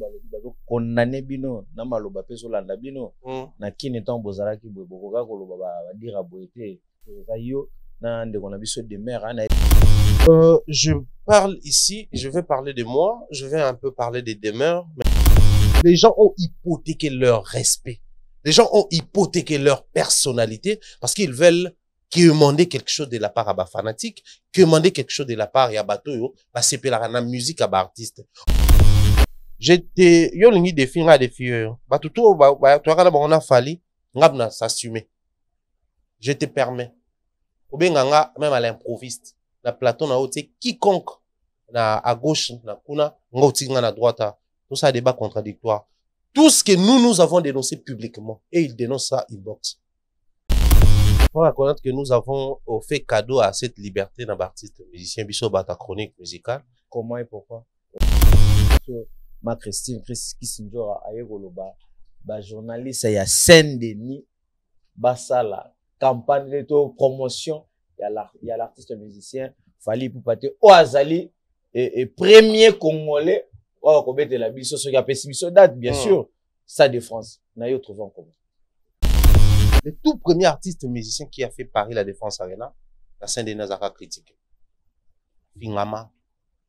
balobi bazo condamner bino na maloba peso landa bino na kini temps bozala ki bokoka koloba ba dire boete yo na ndeko na biso de mère na. Je parle ici, je vais parler de moi, je vais un peu parler des demeures. Les gens ont hypothéqué leur respect. Les gens ont hypothéqué leur personnalité parce qu'ils veulent demander quelque chose de la part à ba fanatique, demander quelque chose de la part ya bato ba sepela na musique à ba artiste. J'étais yo lingi défi nga défi yo. Ba tutu ba to kana ba on a fallu ngabna s'assumer. Je te permets. Obenganga même à l'improviste. Na plateau na haute quiconque na à gauche na kuna ngoti nga na droite. Tout ça débat contradictoire. Tout ce que nous avons dénoncé publiquement et il dénonce ça inbox. Faut reconnaître que nous avons fait cadeau à cette liberté dans l'artiste musicien biso bata chronique musicale. Comment et pourquoi? Ma Christine Kisinjora ayegoloba ba journaliste ya Saint-Denis basala campagne de promotion ya l'artiste musicien Fally Ipupa o azali et premier congolais wa ko betela biso so ya pessibiso date bien sûr Stade de France na yo trouvé en commun. Le tout premier artiste musicien qui a fait Paris la Défense Arena, la Saint-Denis a critiqué. Fingama,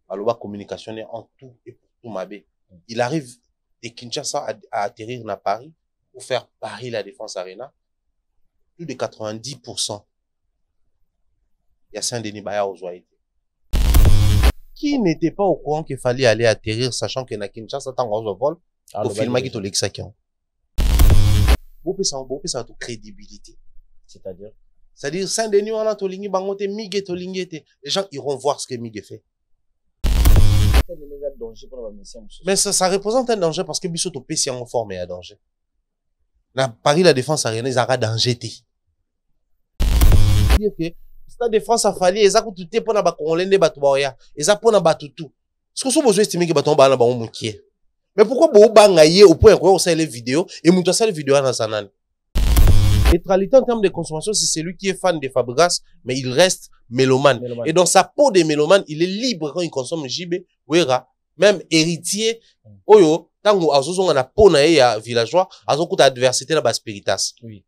aloba communication en tout et pour tout mabé. Il arrive de Kinshasa à atterrir à Paris pour faire Paris la Défense Arena. Plus de 90%. Il y a Saint-Denis Baya aux Ouaïté. Qui n'était pas au courant qu'il fallait aller atterrir, sachant que na Kinshasa, tant qu'on se vole, au film qui te l'exaction. Beaucoup ça de crédibilité. C'est-à-dire, Saint-Denis, on a tolingi, bangote, mige, tolingete. Les gens iront voir ce que Miguel fait. Mais ça représente un danger parce que Bissot au PC en forme et à danger. Na Paris, la Défense Arena, ils aura danger. C'est-à-dire que, la Défense a fallu, ils ont tout été pour na ba congolais, ba tubaoya. Ils ont pour na ba tout. Ce que vous besoin estimer que baton ba na ba moukié. Mais pourquoi vous bangaye au point où on sait les vidéos et vous avez les vidéos dans Zanan? Neutralité en termes de consommation, c'est celui qui est fan de Fabregas, mais il reste mélomane. Et dans sa peau de mélomane, il est libre quand il consomme JB, Wera, même héritier, Oyo, tango azozonga na peau na ya villageois, azokuta adversité na ba spiritas. Oui.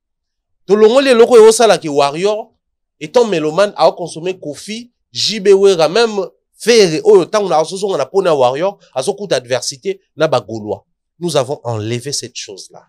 Tout le monde les locaux et osala ki warrior, étant mélomane, a consommé Kofi, JB Wera, même Ferre, Oyo, tango na azozonga na peau na warrior, azokuta adversité na ba gaulois. Nous avons enlevé cette chose-là.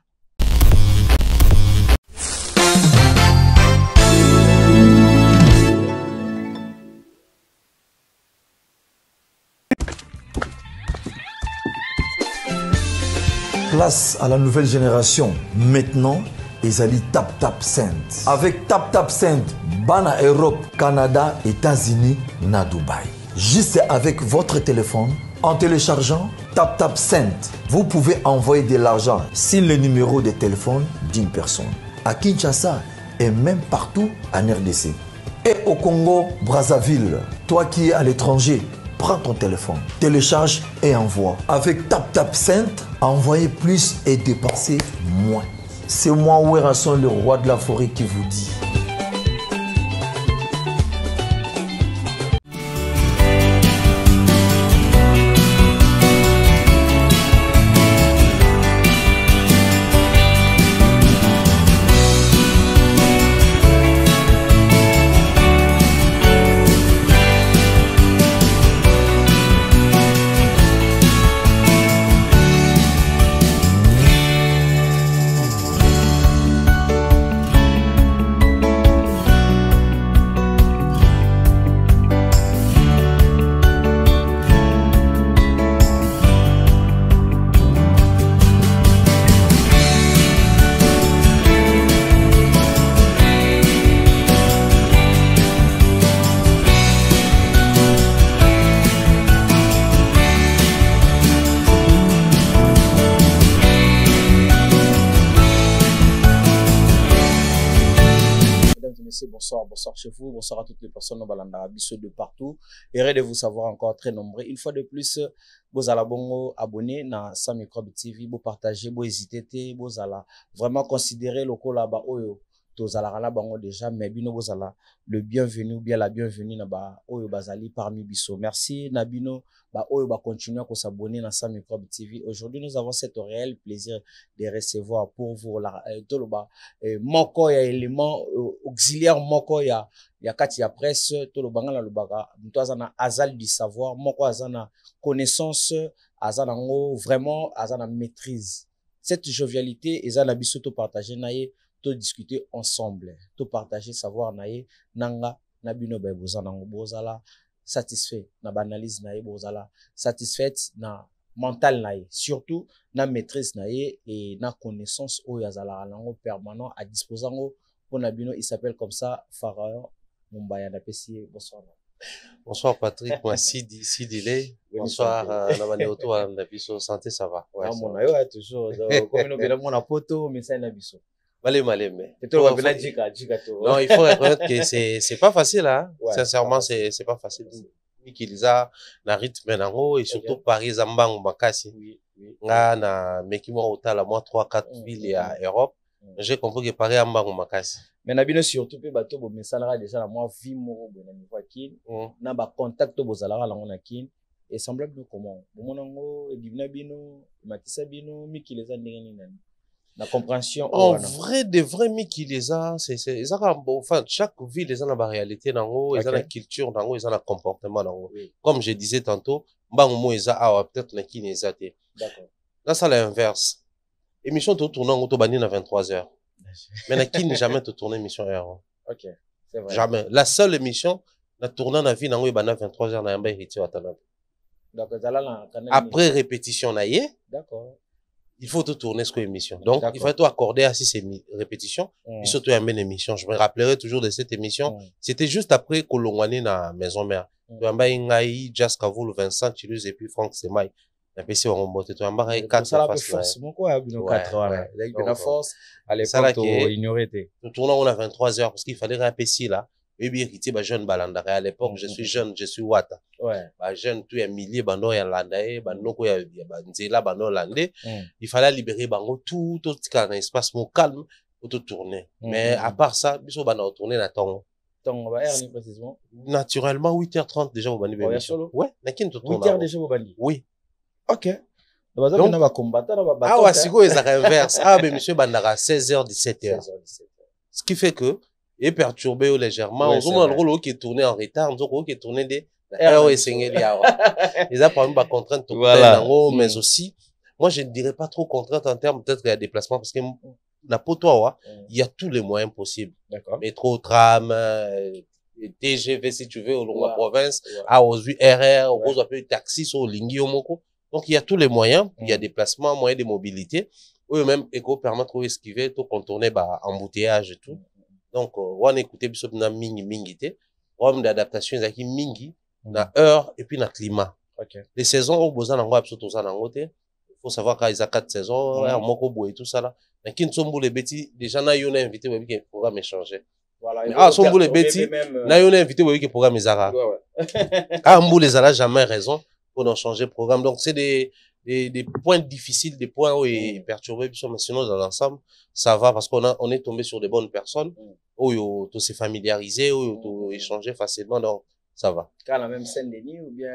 Place à la nouvelle génération. Maintenant, Ezali Tap Tap Send. Avec Tap Tap Send, Bana Europe, Canada, États-Unis, na Dubaï. Juste avec votre téléphone, en téléchargeant Tap Tap Send, vous pouvez envoyer de l'argent sur le numéro de téléphone d'une personne. À Kinshasa et même partout en RDC. Et au Congo, Brazzaville, toi qui es à l'étranger, prends ton téléphone, télécharge et envoie. Avec Tap Tap Send, envoyez plus et dépensez moins. C'est moi, Werason, le roi de la forêt, qui vous dit. Bonsoir chez vous, bonsoir à toutes les personnes au Balanda, de partout. Heureux de vous savoir encore très nombreux. Une fois de plus, vous allez bongo abonner na Samicrobe TV, vous partagez, vous hésitez, vous allez vraiment considérer le col là-bas, tozalaka na bango déjà mais bino bozala le bienvenu ou bien la bienvenue na ba oyo bazali parmi biso. Merci na bino ba oyo ba continuer à s'abonner na Sam Microbe TV. Aujourd'hui nous avons cet réel plaisir de recevoir pour vous la toloba moko ya élément auxiliaire moko ya kati ya presse toloba ngala lobaka mto azana azal du savoir moko azana connaissance azana ngo vraiment azana maîtrise. Cette jovialité ezana biso to partager naye to discuter ensemble to partager savoir naye nanga na bino ba bozana ngo bozala satisfait na analyse naye bozala satisfaite na mental naye surtout na maîtrise naye et na connaissance oyo azala nango permanent à disposango pour na bino. Il s'appelle comme ça Pharaon Mumbaya na pesi. Bonsoir. Bonsoir Patrick, moi Sidi Lé. Bonsoir na autour na biso santé ça va. Ouais, mon ayo toujours comme nous bien mon poto mais ça na biso. Malé. Et toi va jika to. Non, il faut reconnaître que c'est pas facile hein. Ouais, sincèrement c'est pas facile. Mikiliza na rythme nango et surtout Paris Zambango makasi. Oui. Nga na mekimo otala moi 3-4 villes à Europe. J'ai compris que Paris Zambango makasi. Mais na bino surtout pe bato bo mesalara déjà la moi vie moko bona niveau kin na ba contact to bozalara la ngona kin et semblable comment bomonango e divina bino matisa bino mikileza ndenge nani la compréhension en vrai de vrai mikileza c'est ça enfin chaque ville les a la réalité nango ils ont la culture nango ils ont la comportement nango comme je disais tantôt mbango mo eza awa peut-être na kin ezate d'accord là ça l'inverse émission to tournant to bani na 23h. Mais na qui n'est jamais te tourner émission heure. OK, c'est vrai. Jamais. La seule émission na tourner na vie na ngo bana 23h na yamba héritier watana. Donc zala après répétition na yé. D'accord. Il faut te tourner ce que émission. Donc il faut te accorder à ces répétitions. Et surtout une émission. Je me rappellerai toujours de cette émission. C'était juste après Kolongwane na maison mère. Yamba ingai Jazz Kavul Vincent Chilus et puis Franck Semai. La PC on monte to amba 4 force moko ya bino 4 ans like de la force à l'époque to ignorer té nous tournons on a 23h parce qu'il fallait un PC là et bien héritier ba jeune balanda à l'époque je suis jeune je suis wata ba jeune tout ya millier bando ya landae banoko ya ba nzela bando landé il fallait libérer bango tout un espace mo calme pour te tourner mais à part ça biso bana tourner na tongo ba heure ni précisément naturellement 8h30 déjà au bani émission ouais na kin to tourner 8h déjà au bani oui. OK. Donc, on va combattre. Ah ouais, c'est quoi, ils inverse. Ah, ben, monsieur Bandara, 16h, 17h. Ce qui fait que, il est perturbé légèrement. On a le rôle qui est tourné en retard, on a le rôle qui est tourné des heures et singles. Ils ont par exemple, contrainte, mais aussi, moi, je ne dirais pas trop contrainte en termes peut-être de déplacement parce que, la potoa, il y a tous les moyens possibles. D'accord. Métro, tram, TGV, si tu veux, au long de la province, à Ozu, RR, au gros, appelé taxi, sur Lingui, au Moko. Donc, il y a tous les moyens. Il y a déplacements, moyens de mobilité. Eux-mêmes, éco permettent de esquiver, de contourner, embouteillage et tout. Donc, on écouter, bisop, na mingi, té. On d'adaptation, ils ont mingi, na heure, et puis na climat. Les saisons, au besoin, on va tout ça, il faut savoir qu'il y a 4 saisons, on moko boue et tout ça, là. Mais qui ne sont pas les bêtis, déjà, na yon a invité, oui, que le programme est changé. Ah, sont les bêtis, na yon a invité, oui, que le programme est zara. Ah, mbou les a jamais raison. Pour en changer le programme. Donc, c'est des points difficiles, des points où il est perturbé, mais sinon, dans l'ensemble, ça va parce on est tombé sur des bonnes personnes, où on s'est familiarisé, où on échangé facilement, donc, ça va. Quand la même scène Denis ou bien?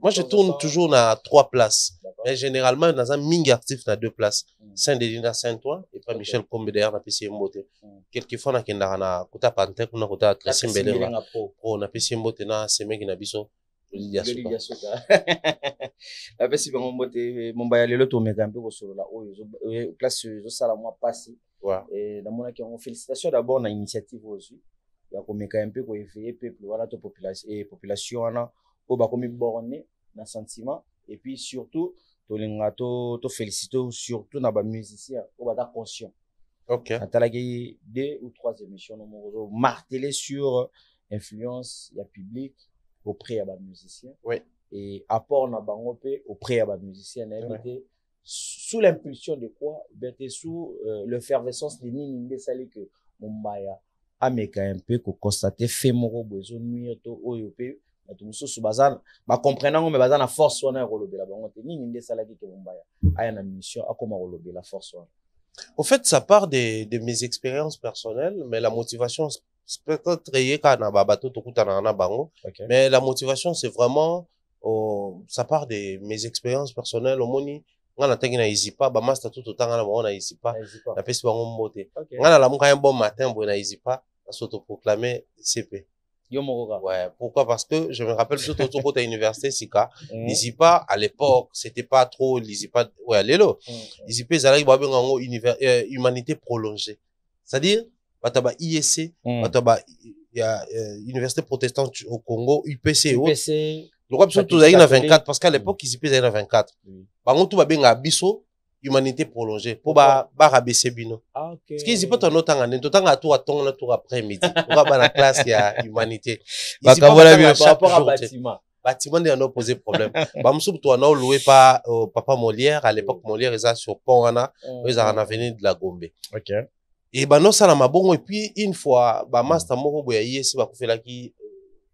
Moi, je tourne toujours à 3 places. Mais généralement, dans un ming actif, à 2 places. Saint-Denis à Saint-Ouen, et pas Michel Combe derrière, on a PC Mbote. Quelquefois, on a Kota Pantek, on a Kota Tracy Mbele, on a PC Mbote, na Seme Ginabiso. La pesi bango mbote Mumbaya lelo to meka mpe ko solo la oyo place zo sala moi passé et na mona ki on félicitations d'abord na initiative aussi ya ko meka mpe ko éveiller peuple voilà to population na o ba komi borné na sentiment et puis surtout to linga to féliciter surtout na ba musiciens o ba ta conscient. OK. Atalaki 2 ou 3 émissions no mo marteler sur influence ya public auprès à bas musiciens. Oui. Et apport na bangope auprès à bas musiciens invité sous l'impulsion de quoi sous l'effervescence de Nini Sali que Mumbaya a meka un peu ko constater fait moko besoin nuire to oyope na tout muso bazana ba comprenant mais bazana force wana rolobela bangote Nini Sali que Mumbaya aya na mission akoma rolobela force wana. Au fait, ça part de mes expériences personnelles, mais la motivation, c'est peut-être Okay. mais la motivation, c'est vraiment, ça part de mes expériences personnelles. Au moni, on a tangi na Izipa, ba master tout autant na Izipa, na pesi bango mbote. Okay. On a la muka un bon matin, bon na Izipa, na s'autoproclamer CP. Yo Moroka. Ouais, pourquoi? Parce que je me rappelle surtout au côté université Sika, l'Izipa, à l'époque, c'était pas trop l'Izipa, ouais, lélo. L'Izipa, ils allaient boire en humanité prolongée. C'est-à-dire, bataba IEC, bataba, il y a, université protestante au Congo, UPC, UPC. Le roi tout d'ailleurs à 24, parce qu'à l'époque, ils étaient à 24. Par tout va bien à Bisso, humanité prolongée, pour ba rabaisser bino. Ah, ok. Ce qui est pas ton autre en tout temps à tout à ton tour après-midi. On va dans la classe, il y a humanité. Ils par rapport à bâtiment. Bâtiment, il y a un posé problème. Bamsou, toi, on a loué par Papa Molière. À l'époque, Molière, ils ont sur pont, ils ont avenue de la Gombe. Ok. Et ben, non, ça n'a pas bon. Et puis, une fois, bah, master, moko, boya, yesi, bah, fait là, qui,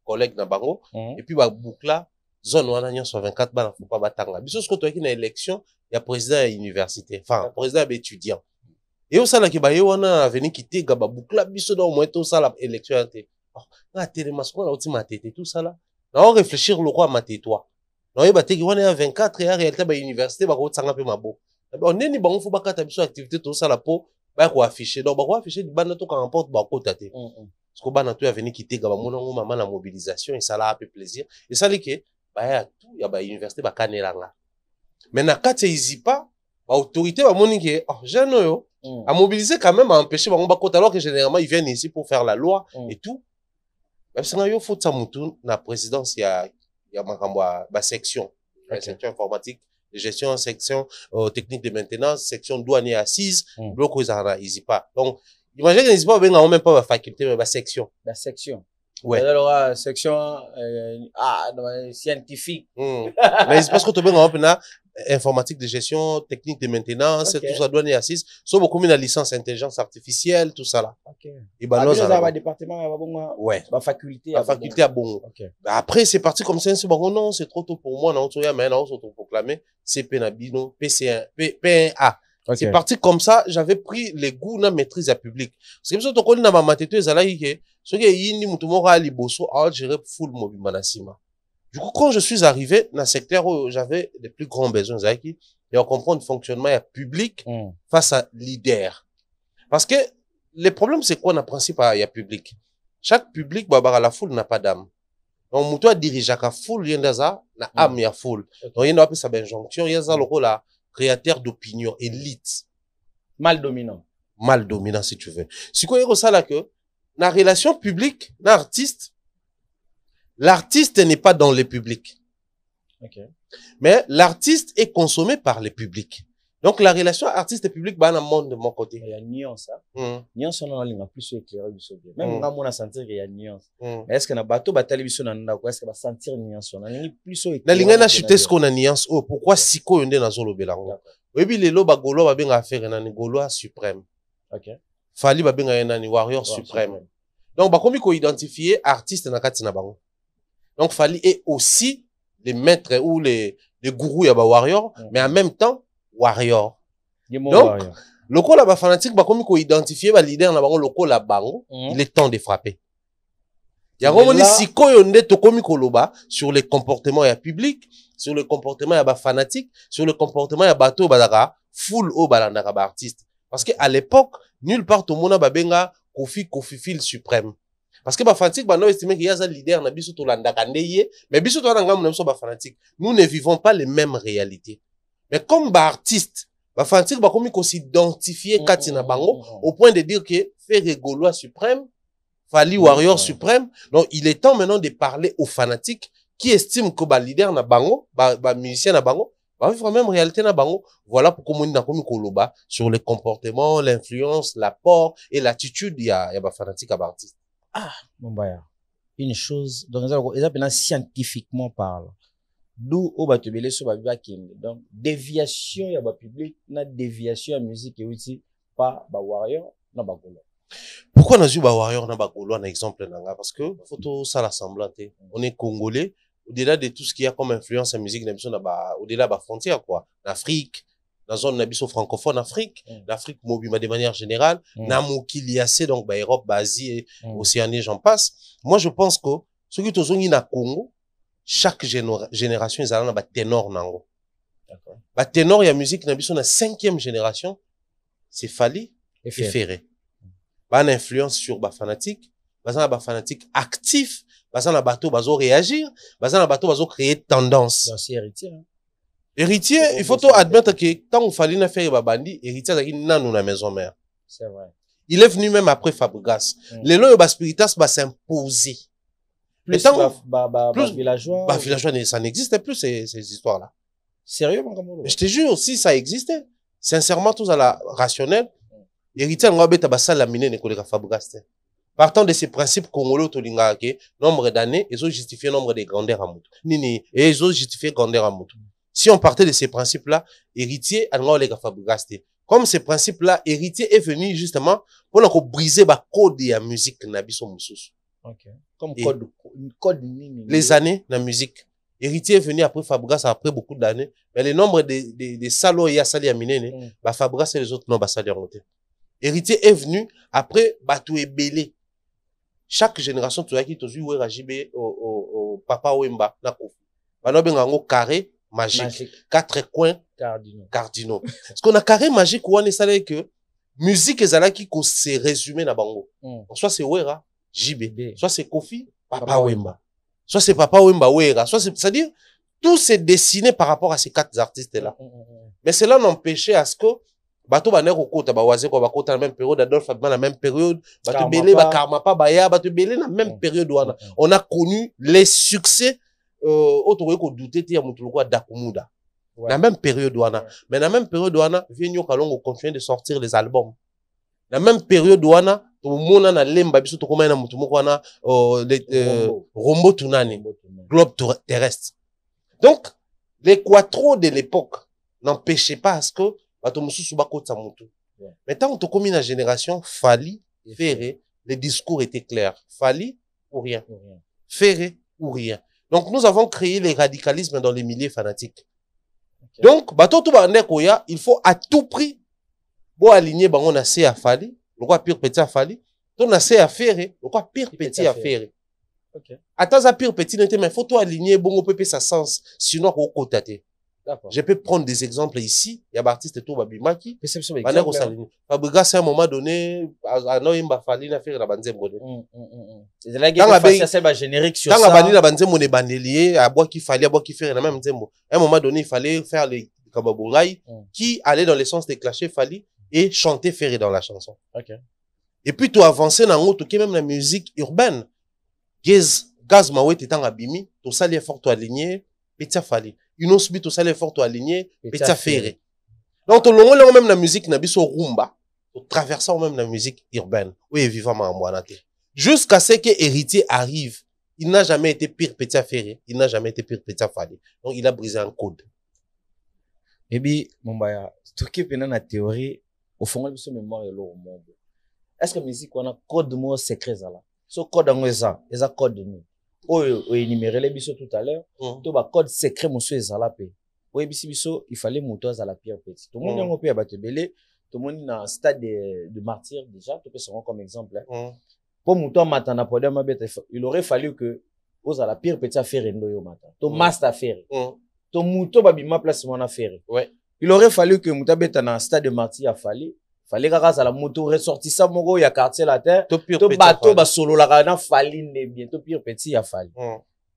collègue, na bango. Et puis, bah, boucla, zone, on a sur 24, bah, faut pas battre. Bisous, quand tu as une élection, il y a président à l'université. Enfin, président étudiant. Et au sein de la on a venu quitter, gaba, boucla, bisous, dans au moins, tout ça, l'élection, ah, télémasco, là, on a tété, tout ça, là. On réfléchir le roi maté-toi. Non, il va te dire, on est à 24 et en réalité, bah, université, bah, on s'en peu ma beau. On est ni bon, faut pas qu'à t'habituer activité, tout ça, la peau, bah, quoi afficher. Donc, bah, quoi afficher, du ban, tout, quand on porte, bah, côté, parce que, bah, na tout, a venu quitter, gaba, mon maman, la mobilisation, et ça l'a un peu plaisir. Et ça, dit que, bah, y a tout, y a, bah, université, bah, kanelanga. Mais, na, quand tu pas, bah, autorité, bah, mon que, oh, jeune, yo, à mobiliser quand même, à empêcher, bah, on va côté, alors que généralement, ils viennent ici pour faire la loi, et tout. Même si il faut la présidence, il y a ma section, section informatique, de gestion, section technique de maintenance, section douanier assise, bloc aux ils pas. Donc, imagine qu'ils pas même pas la faculté, mais la section. La section. Ouais. Alors, section scientifique. Mais c'est parce que tu as informatique de gestion, technique de maintenance, tout ça douanier assise, sauf beaucoup de la licence intelligence artificielle, tout ça là. Ok. Et ben là, ça va département, ouais. La faculté. La faculté à bon. Okay. Après, c'est parti comme ça, c'est bon, non, c'est trop tôt pour moi, non, tu vois, mais non, on s'autoproclamé, CP Nabino, PC1, P1A. Okay. C'est parti comme ça, j'avais pris les goûts na maîtrise à public. Parce que si tu connais na ma matete, ce qui est yini mutumora liboso, alors j'ai full mobile manasima. Du coup, quand je suis arrivé dans le secteur où j'avais les plus grands besoins, et on comprend le fonctionnement public face à leader. Parce que le problème, c'est quoi, dans le principe, il y a public. Chaque public, bah, la foule n'a pas d'âme. Donc, moutoua dirige à foule, il y a ça, na âme, il y a foule. Donc, il y a une sa injonction, il y a ça, le rôle, là, créateur d'opinion, élite. Mal dominant. Mal dominant, si tu veux. C'est quoi, il y a ça, là, que, la relation publique, l'artiste n'est pas dans le public. Okay. Mais l'artiste est consommé par le public. Donc, la relation artiste et public, bah, dans le monde de mon côté. Il y a une nuance, hein. Nuance, on a plus éclairé du soviet. Même quand on a senti qu'il y a une nuance. Mais est-ce que na bateau, bah, télévision, est-ce que va sentir une nuance? On a plus éclairé. Na linga na chuté ce qu'on a nuance. Oh, pourquoi siko yonde na zolo belango? Oui, puis les loba golo ba benga affaire na ni golo suprême. Ok. Fali ba benga na ni warrior suprême. Donc, bah, comme il faut identifier artiste na kati na bango. Donc, Fali est aussi les maîtres ou les gourous ya ba warrior, mais en même temps, warrior. Donc, le col là fanatique, bah, comme il faut identifier ba leader na bango, le col là bango, il est temps de frapper. Il y a vraiment si koyonde to komi koloba sur les comportements ya public, sur le comportement ya ba fanatique, sur le comportement ya bato badaka, full o balandaka ba artiste. Parce que à l'époque, nulle part au monde ba benga Kofi fil suprême. Parce que ba fanatique ba no estime qu'il y a un leader na biso to landaka ndeye, mais biso to na ngamu na biso ba fanatique. Nous ne vivons pas les mêmes réalités. Mais comme ba artiste, ba fanatique ba komi ko s'identifier kati na bango au point de dire que Ferré Gaulois suprême, Fali warrior suprême. Donc il est temps maintenant de parler aux fanatiques qui estiment que ba leader na bango, ba musicien na bango, ba vivre même réalité na bango. Voilà pourquoi on na komi koloba sur les comportements, l'influence, l'apport et l'attitude il y a ba fanatique à ba artiste. Ah, mon baya. Une chose, donc, ça, scientifiquement parlant. D'où, au batubele, so babiba kinde. Donc, déviation, y a ba public, na déviation à musique et aussi, pas ba warrior, na ba golo. Pourquoi on a eu ba warrior, na ba golo, un exemple, nanga? Parce que, photo, ça l'assemblante. On est congolais, au-delà de tout ce qu'il y a comme influence en musique, au-delà de la frontière, quoi. En Afrique, la zone nabiso francophone Afrique, l'Afrique mobile de manière générale, na mokiliase donc ba Europe, ba Asie et Océanie, j'en passe. Moi je pense que ce qui tozongi na Congo, chaque génération ils ont ba ténor nango. D'accord. Ba ténor ya musique nabiso na 5e génération, c'est Fally et Ferré. Ba une influence sur ba fanatique, ba fanatique actif, ba bateau bazo réagir, ba bateau bazo créer tendance. C'est héritier. Hein? Héritier, il faut tout admettre que quand on fallait faire babandi, héritier a dit non la maison mère. C'est vrai. Il est venu même après Fabregas. Les lois de spiritas va s'imposer. Plus plus villageois. Villageois, ça n'existait plus ces histoires-là. Sérieux, mon Cameroun? Je te jure, si ça existait, sincèrement, tout à la rationnel, héritier on va ça laminer les collègues Fabregas. Partant de ces principes congolais tolinga ke nombre d'années, ils ont justifié nombre de grandeurs à Moutou. Nini, et ils ont justifié grandeur à Moutou. Si on partait de ces principes-là, héritier on les Fabregas. Comme ces principes-là, héritier est venu justement pour nous briser le code de la musique nabiso mususu. Okay. Comme code les années de la musique. Héritier est venu après Fabregas après beaucoup d'années, mais le nombre de salauds y a sali à minene, bah Fabregas et les autres non bah sali à monter. Héritier est venu après Batou et Belé. Chaque génération tu vois qui tozu ou Rajibé au papa Wemba na kofi. Bah non bengango carré magique. 4 coins cardinaux. Parce qu'on a carré magique ou on est salé que musique ezala qui se résumer na bango. Soit c'est Wera JB, soit c'est Kofi Papa Wemba. Soit c'est Papa Wemba Wera, soit c'est-à-dire tout s'est dessiné par rapport à ces 4 artistes là. Mais cela n'empêchait à ce que bato baner au côté bawaze ko bakota la même période, Adolphe Fabien la même période, bato belé ba karma pa baya, bato belé la même période on a connu les succès autre ko douter ti ya mutu ko Dakumuda. La même période mais la même période vient Kalongo continuer de sortir les albums. La même période tout le monde na lemba biso to koma na mutu moko wana Rombo Tunani globe terrestre. Donc les quattro de l'époque n'empêchaient pas à ce que bato mususu bakota mutu. Mais tant que comme une génération Fally Ferré, les discours étaient clairs. Fally ou rien. Ferré ou rien. Donc nous avons créé les radicalismes dans les milieux fanatiques. Donc bato tout bande koya, il faut à tout prix bo aligner bango na C à Fally, le quoi pire petit à Fally, to na C à Ferré, le quoi pire petit à Ferré. OK. Attends à pire petit n'était mais faut tout aligner bongo pepe sa sens sinon ko kotate. D'accord. Je peux prendre des exemples ici, il y a artiste tout babimaki, perception exemple. Fabregas à un moment donné à noimba Fally na Ferré la banzembo. C'est là que c'est ba générique sur ça. Quand la bandi la banzembo ne bandelier à bois qui Fally à bois qui Ferré la même nzembo. À un moment donné, il fallait faire les Kababongaï qui allait dans le sens de clasher Fally et chanter Ferré dans la chanson. Okay. Et puis tu avancer dans l'autre qui même la musique urbaine. Gaz Maoué t'étant abimi, tout ça les fort aligné, Petia Fally. Une autre tout ça les fort aligné, Petia Ferré. Donc tout le monde même la musique n'a biso rumba, traversant même la musique urbaine. Oui, vivant ma moanate. Jusqu'à ce que héritier arrive, il n'a jamais été pire Petia Ferré, il n'a jamais été pire Petia Fally. Donc il a brisé un code. Et puis Mombaya, tout qui est dans la théorie au fond de ce mémoire est là au monde. Est-ce que musique on a code mot secret ça là? Ce code en ça, les code de nous. Oh, énuméré les biso tout à l'heure. Tout ba code secret monsieur ça là pe. Oui biso il fallait monter à la pierre petit. Tout le monde on peut abattre belé, tout le monde dans stade de martyr déjà, tout peut se rendre comme exemple. Pour monter matin na podium il aurait fallu que aux à la pierre petit faire ndoyo matin. To master faire. To muto babima place mon affaire. Ouais. Il aurait fallu que muta beta na stade de martyr a fallu fallait grâce à la moto ressortissa moko ya quartier la terre to bateau ba solo la kana Fally ne bientôt pire petit a Fally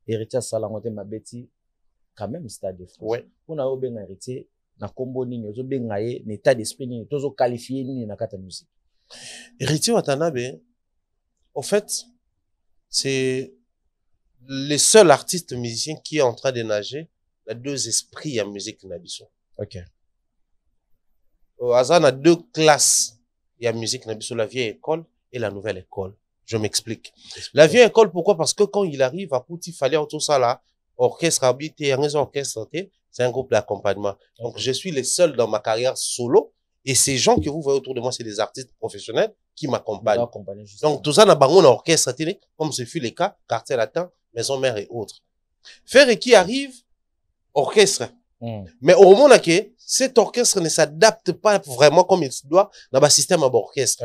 héritier sala ngote mabeti quand même stade de France ouais on a obenga héritier na kombo nini ozo benga ye na état d'esprit nini tozo qualifier nini na kata musique héritier Watanabe en fait c'est le seul artiste musicien qui est en train de nager la deux esprits en musique na biso. OK. On a 2 classes. Il y a musique, la vieille école et la nouvelle école. Je m'explique. La vieille école, pourquoi? Parce que quand il arrive à Pouti, il fallait tout ça là, orchestre habité, orchestre, c'est un groupe d'accompagnement. Donc, je suis le seul dans ma carrière solo. Et ces gens que vous voyez autour de moi, c'est des artistes professionnels qui m'accompagnent. Donc, tout ça, n'a pas un orchestre, comme ce fut le cas, quartier latin, maison mère et autres. Ferré qui arrive, orchestre. Mais au moment que cet orchestre ne s'adapte pas vraiment comme il se doit dans le système d'orchestre.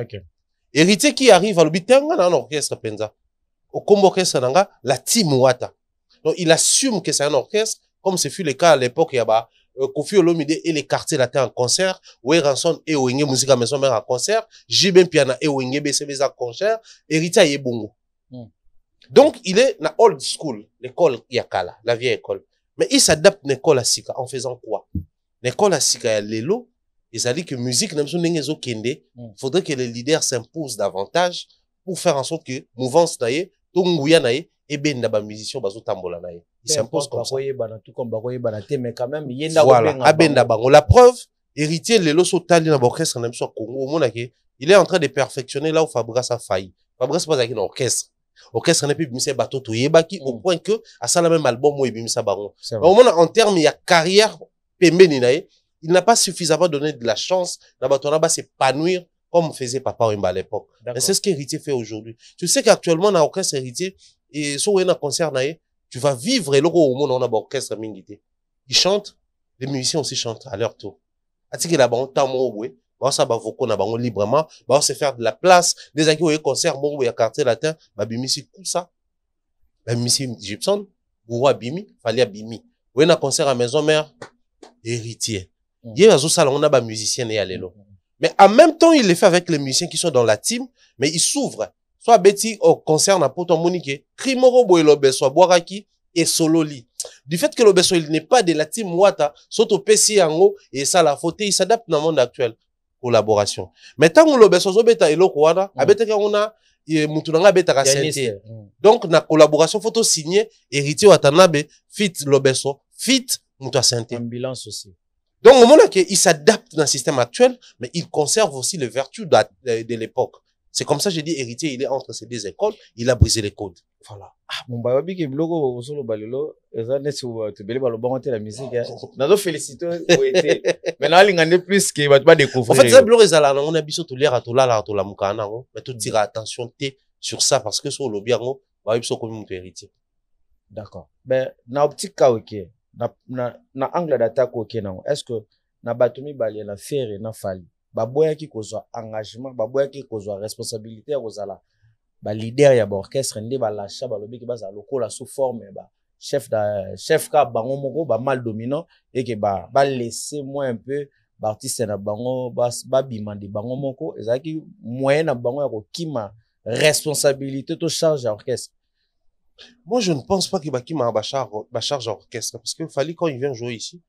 Héritier qui arrive à l'obitenga dans un orchestre penza. Au combo orchestre nanga, la team Wata. Donc il assume que c'est un orchestre, comme ce fut le cas à l'époque, il y a Kofi Olomide et les quartiers latins en concert, Way Ranson et Wenge Musique à Maison Mère en concert, Jibin Piana et Wenge BCB en concert, Héritier et Bongo. Donc il est dans old school, l'école Yakala, la vieille école. Mais il s'adapte à l'école à Sika en faisant quoi? L'école à Sika et Lelo, il s'est dit que musique faudrait que les leaders s'imposent davantage pour faire en sorte que mouvance naie, tonguya naie, et ben d'aba musicien bazo tambola naie. Il s'impose comme ça. Voilà, abenda bango. La preuve, héritier Lelo Sotali na orchestre na biso Congo, au il est en train de perfectionner là où Fabrice a failli. Fabrice pas avec un orchestre. Orchestre n'a plus bimisa bateau to yebaki au point que à ça le même album où il bimisa baron. Au moment en termes il y a carrière pembeni naie. Il n'a pas suffisamment donné de la chance à s'épanouir comme faisait Papa Wemba à l'époque. Mais c'est ce qu'Héritier fait aujourd'hui. Tu sais qu'actuellement, dans l'orchestre Héritier, et sur un concert, tu vas vivre et au monde, on a un orchestre mingité. Ils chantent, les musiciens aussi chantent à leur tour. Ati que là, on t'a moué, ça va voco na bango librement, on se faire de la place. Des amis qui ont concert, bon, il y a quartier latin, bimisi tout ça. Bimisi Gibson, Bourou Bimi, fallait Bimi. Ou un concert à Maison Mère, Héritier. Il y a un musicien et allélo. Mais en même temps, il le fait avec les musiciens qui sont dans la team, mais il s'ouvre. Soit Betty au concert n'a pas ton monique, Krimoro Boelobe, soit Boaraki et Sololi. Du fait que l'Obeso, il n'est pas de la team Wata, soit au PC en haut, et ça la faute, il s'adapte dans le monde actuel. Collaboration. Mais tant que l'Obeso, Zobeta et Lokwada, Abeta Karuna, Moutunanga Beta Rassenti. Donc, na collaboration, photo signée, héritier Watanabe, fit l'Obeso, fit Mouta Santé. Ambulance aussi. Donc, au moment où il s'adapte dans le système actuel, mais il conserve aussi les vertus de l'époque. C'est comme ça que j'ai dit, héritier, il est entre ces deux écoles, il a brisé les codes. Voilà. Mon babi qui bloque au solo balelo, ezane sur te beli balo bangote la musique. Nazo féliciter été. Maintenant il gagne plus que va pas découvrir. En fait, ça bloque ezala on a biso to lera to la mukana mais tout tira attention sur ça parce que sur le biango, ba biso comme mon héritier. D'accord. Ben na optique ka OK. Na angle d'attaque OK non. Est-ce que na batumi bali na faire na fali. Ba boya ki kozwa engagement, ba boya ki kozwa responsabilité ya kozala. Ba leader ya ba orchestre ndé ba lacha ba lobi ki baza lokola sous forme ba chef ka bango moko ba mal dominant et que ba laisser moi un peu ba artiste na bango ba bimandi bango moko ezaki moyen na bango ya ko kima responsabilité to charge à orchestre. Moi je ne pense pas qu'il va kima ba charge orchestre parce que Fally quand il vient jouer ici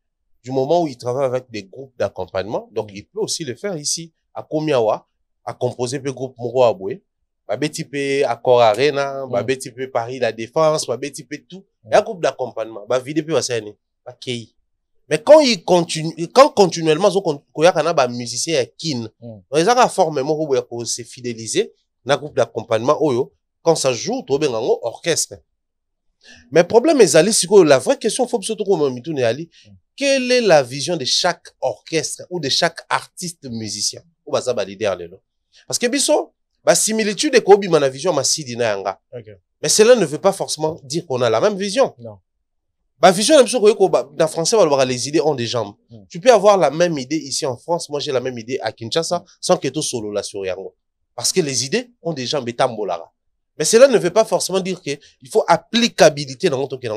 du moment où il travaille avec des groupes d'accompagnement donc il peut aussi le faire ici à Komiawa à composer peu groupe moko aboué babetipe Accor Arena, babetipe Paris La Défense, babetipe tout. Il y a un groupe d'accompagnement, bavidepe wasani, bakei. Mais quand il continue, quand continuellement, il y a un musicien kin, ils ont une forme pour se fidéliser, dans un groupe d'accompagnement, quand ça joue, tu as un orchestre. Mais le problème est, la vraie question, faut surtout qu'on me Ali, quelle est la vision de chaque orchestre ou de chaque artiste musicien? Ou bah ça va l'idée parce que biso, bah, similitude et kobi ma vision ma sidi na yanga. Mais cela ne veut pas forcément dire qu'on a la même vision. Non. Bah, vision, dans français, les idées ont des jambes. Tu peux avoir la même idée ici en France. Moi, j'ai la même idée à Kinshasa, sans que tout solo là sur yango. Parce que les idées ont des jambes et tambolara. Mais cela ne veut pas forcément dire que il faut applicabilité dans notre cas.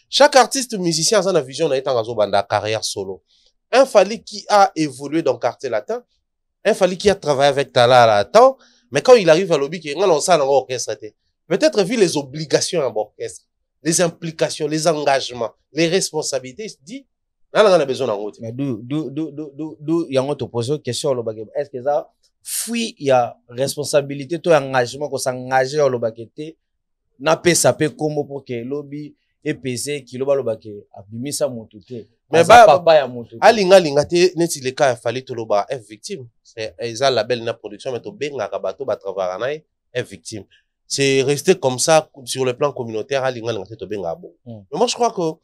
Chaque artiste musicien a sa vision dans la carrière solo. Un Fally qui a évolué dans le quartier latin, un Fally qui a travaillé avec Tala à temps, mais quand il arrive à l'objet, il y a un orchestre. Peut-être vu les obligations à l'orchestre, les implications, les engagements, les responsabilités, il se dit, là, on a besoin d'un autre. Mais d'où, il y a un autre posé question, est-ce que ça, il y a responsabilité, tout engagement, qu'on s'engage au lobakete, n'a pas sapé comme pour que lobby est pesé, qui lobakete, a bimi sa montouté. Mais alinga te neti le cas Fally toloba est victime. C'est ça la belle na production mais to benga kabato ba travailler est victime. C'est resté comme ça sur le plan communautaire alinga linga te benga bon. Mais moi je crois que